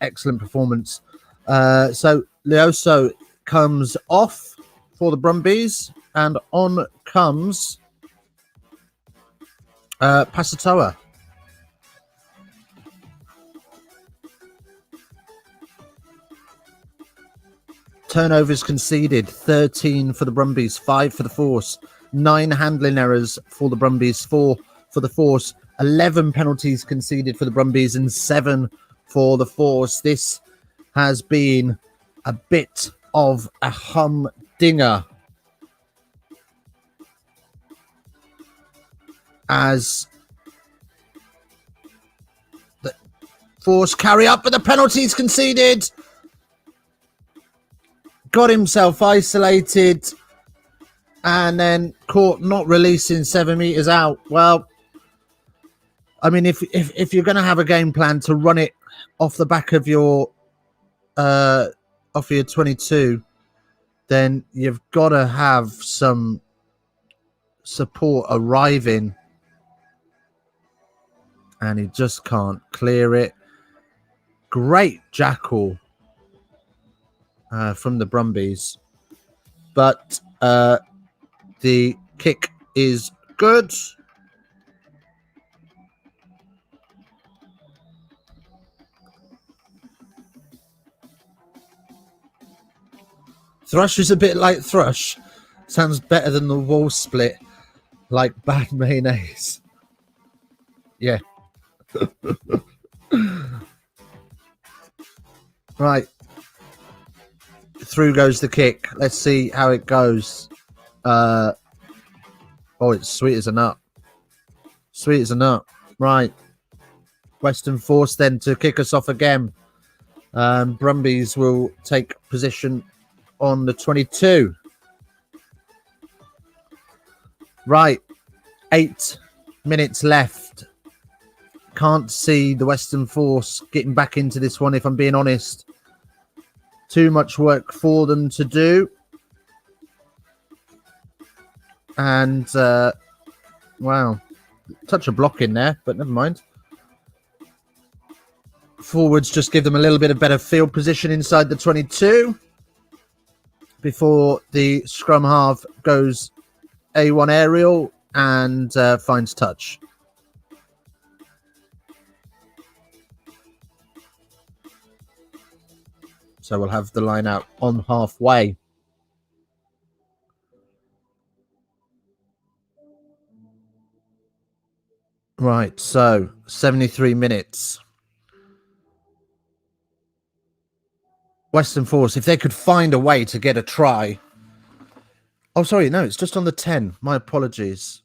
Excellent performance. So Leoso comes off for the Brumbies, and on comes Pasatoa. turnovers conceded, 13 for the Brumbies, 5 for the Force, 9 handling errors for the Brumbies, 4 for the Force, 11 penalties conceded for the Brumbies and 7 for the Force. This has been a bit of a humdinger as the Force carry up, but the penalties conceded. Got himself isolated and then caught not releasing 7 meters out. Well, I mean, if you're going to have a game plan to run it off the back of your 22, then you've got to have some support arriving, and he just can't clear it. Great jackal from the Brumbies, but the kick is good. Thrush is a bit like thrush. Sounds better than the wall split, like bad mayonnaise. Yeah. Right. Through goes the kick. Let's see how it goes. Oh, it's sweet as a nut. Sweet as a nut. Right. Western Force then to kick us off again. Brumbies will take position on the 22. Right. 8 minutes left. Can't see the Western Force getting back into this one, if I'm being honest. Too much work for them to do. And, wow. Touch of block in there, but never mind. Forwards just give them a little bit of better field position inside the 22 before the scrum half goes A1 aerial and finds touch. So we'll have the line out on halfway. Right, so 73 minutes. Western Force, if they could find a way to get a try. Oh, sorry, no, it's just on the 10. My apologies.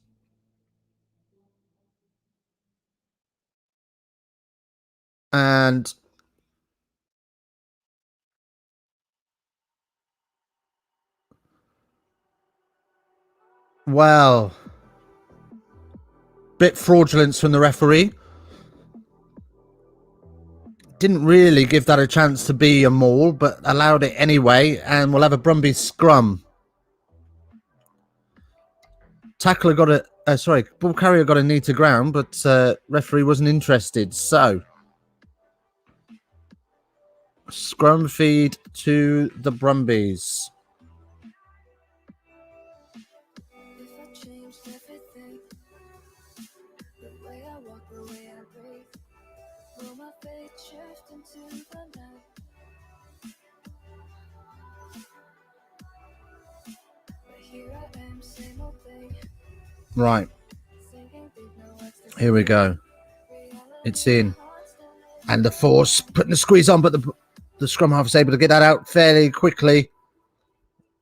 And well, bit fraudulence from the referee. Didn't really give that a chance to be a maul, but allowed it anyway, and we'll have a Brumbies scrum. Tackler got a, ball carrier got a knee to ground, but referee wasn't interested. So, scrum feed to the Brumbies. Right. Here we go. It's in. And the Force putting the squeeze on, but the scrum half is able to get that out fairly quickly.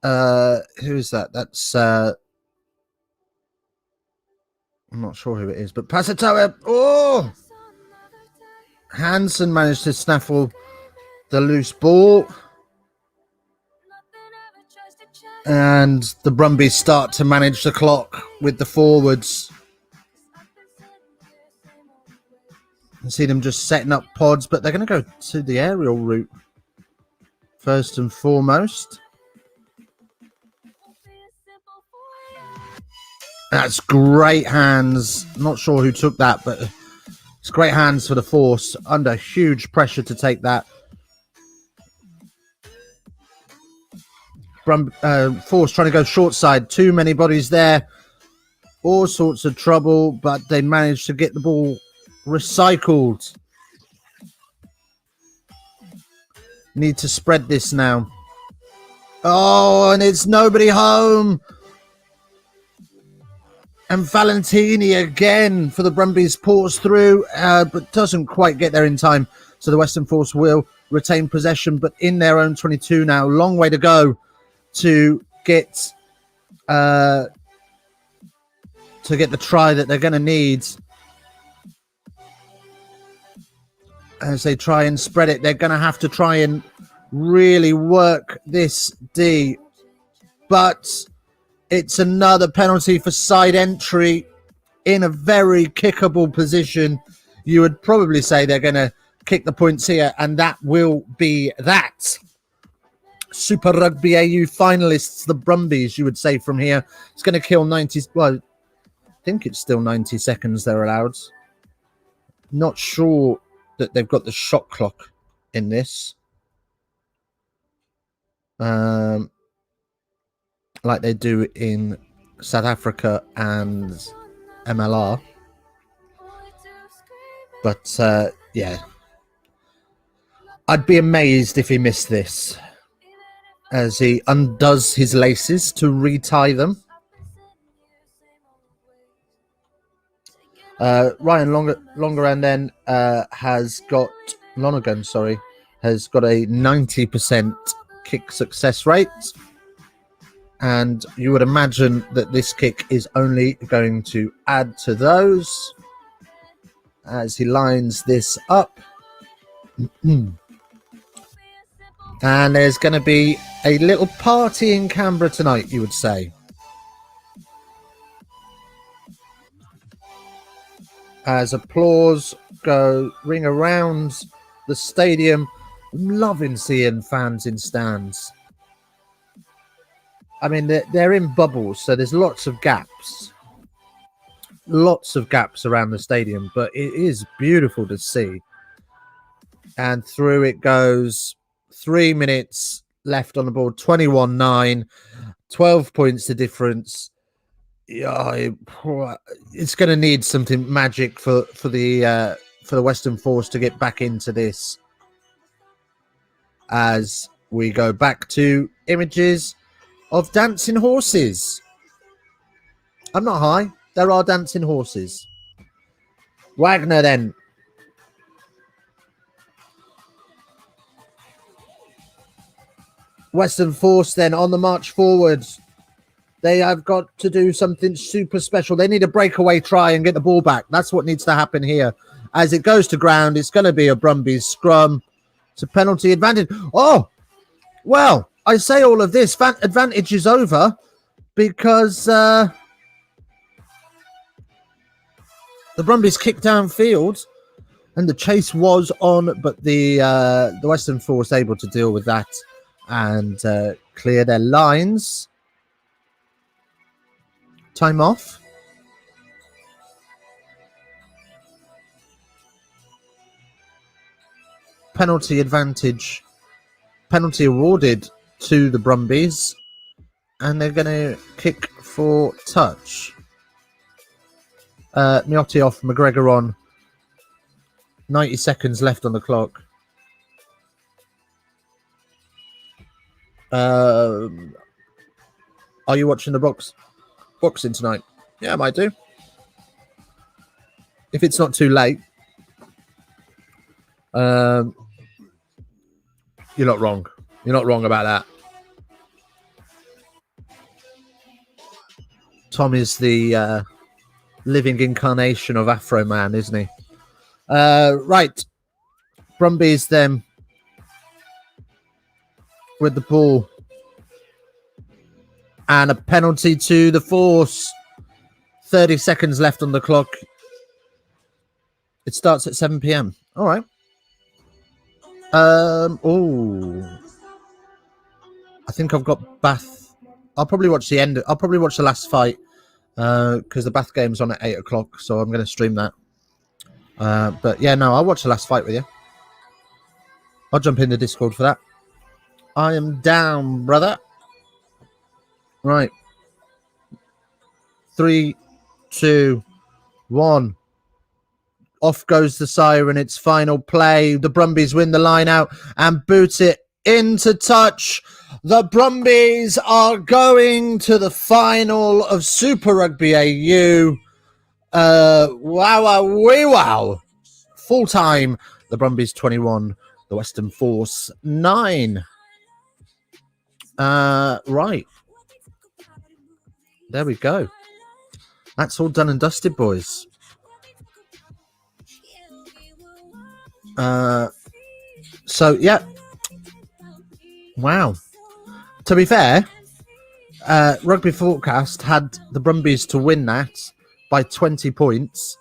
Who is that? That's I'm not sure who it is, but Pasatoa. Oh! Hansen managed to snaffle the loose ball. And the Brumbies start to manage the clock with the forwards. You see them just setting up pods, but they're going to go to the aerial route first and foremost. That's great hands. Not sure who took that, but it's great hands for the Force under huge pressure to take that. Force trying to go short side. Too many bodies there. All sorts of trouble, but they managed to get the ball recycled. Need to spread this now. Oh, and it's nobody home. And Valentini again for the Brumbies pours through, but doesn't quite get there in time. So the Western Force will retain possession, but in their own 22 now. Long way to go to get the try that they're going to need. As they try and spread it, they're going to have to try and really work this D. But it's another penalty for side entry in a very kickable position. You would probably say they're going to kick the points here, and that will be that. Super Rugby AU finalists, the Brumbies, you would say from here. It's going to kill 90. Well, I think it's still 90 seconds they're allowed. Not sure that they've got the shot clock in this. Like they do in South Africa and MLR. But, yeah. I'd be amazed if he missed this. As he undoes his laces to retie them. Ryan Lonergan then has got a 90% kick success rate. And you would imagine that this kick is only going to add to those as he lines this up. And there's going to be a little party in Canberra tonight, you would say. As applause ring around the stadium. I'm loving seeing fans in stands. I mean, they're in bubbles, so there's lots of gaps. Lots of gaps around the stadium, but it is beautiful to see. And through it goes. 3 minutes left on the board. 21-9. 12 points the difference. Yeah, it's going to need something magic for the Western Force to get back into this. As we go back to images of dancing horses. I'm not high. There are dancing horses. Wagner then. Western Force then on the march forward. They have got to do something super special. They need a breakaway try and get the ball back. That's what needs to happen here. As it goes to ground, it's going to be a Brumbies scrum. It's a penalty advantage. Oh, well, I say all of this. Advantage is over because the Brumbies kicked downfield and the chase was on, but the Western Force able to deal with that and clear their lines. Time off. Penalty advantage. Penalty awarded to the Brumbies. And they're going to kick for touch. Miotti off, McGregor on. 90 seconds left on the clock. Are you watching the boxing tonight? Yeah, I might do. If it's not too late. You're not wrong. You're not wrong about that. Tom is the living incarnation of Afro Man, isn't he? Right. Brumbies then with the ball. And a penalty to the Force. 30 seconds left on the clock. It starts at 7 p.m. All right. Oh. I think I've got Bath. I'll probably watch the end. I'll probably watch the last fight because the Bath game's on at 8 o'clock. So I'm going to stream that. But yeah, no, I'll watch the last fight with you. I'll jump in the Discord for that. I am down, brother. Right. 3, 2, 1. Off goes the siren. It's final play. The Brumbies win the line out and boot it into touch. The Brumbies are going to the final of Super Rugby AU. Wow. Full time, the Brumbies 21, the Western Force 9. Right. There we go. That's all done and dusted, boys. So, yeah. Wow. To be fair, Rugby Forecast had the Brumbies to win that by 20 points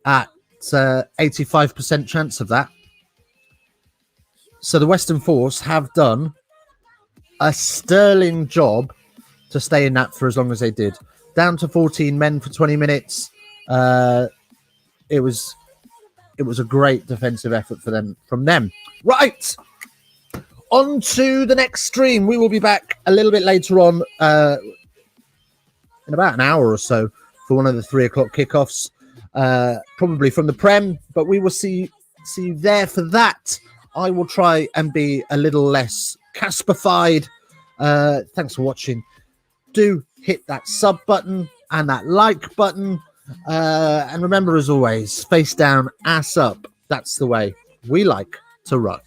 at 85% chance of that. So the Western Force have done a sterling job to stay in that for as long as they did. Down to 14 men for 20 minutes. It was a great defensive effort from them. Right. On to the next stream. We will be back a little bit later on in about an hour or so for one of the 3 o'clock kickoffs, probably from the Prem, but we will see you there for that. I will try and be a little less Caspified. Thanks for watching. Do hit that sub button and that like button. And remember, as always, face down, ass up. That's the way we like to rock.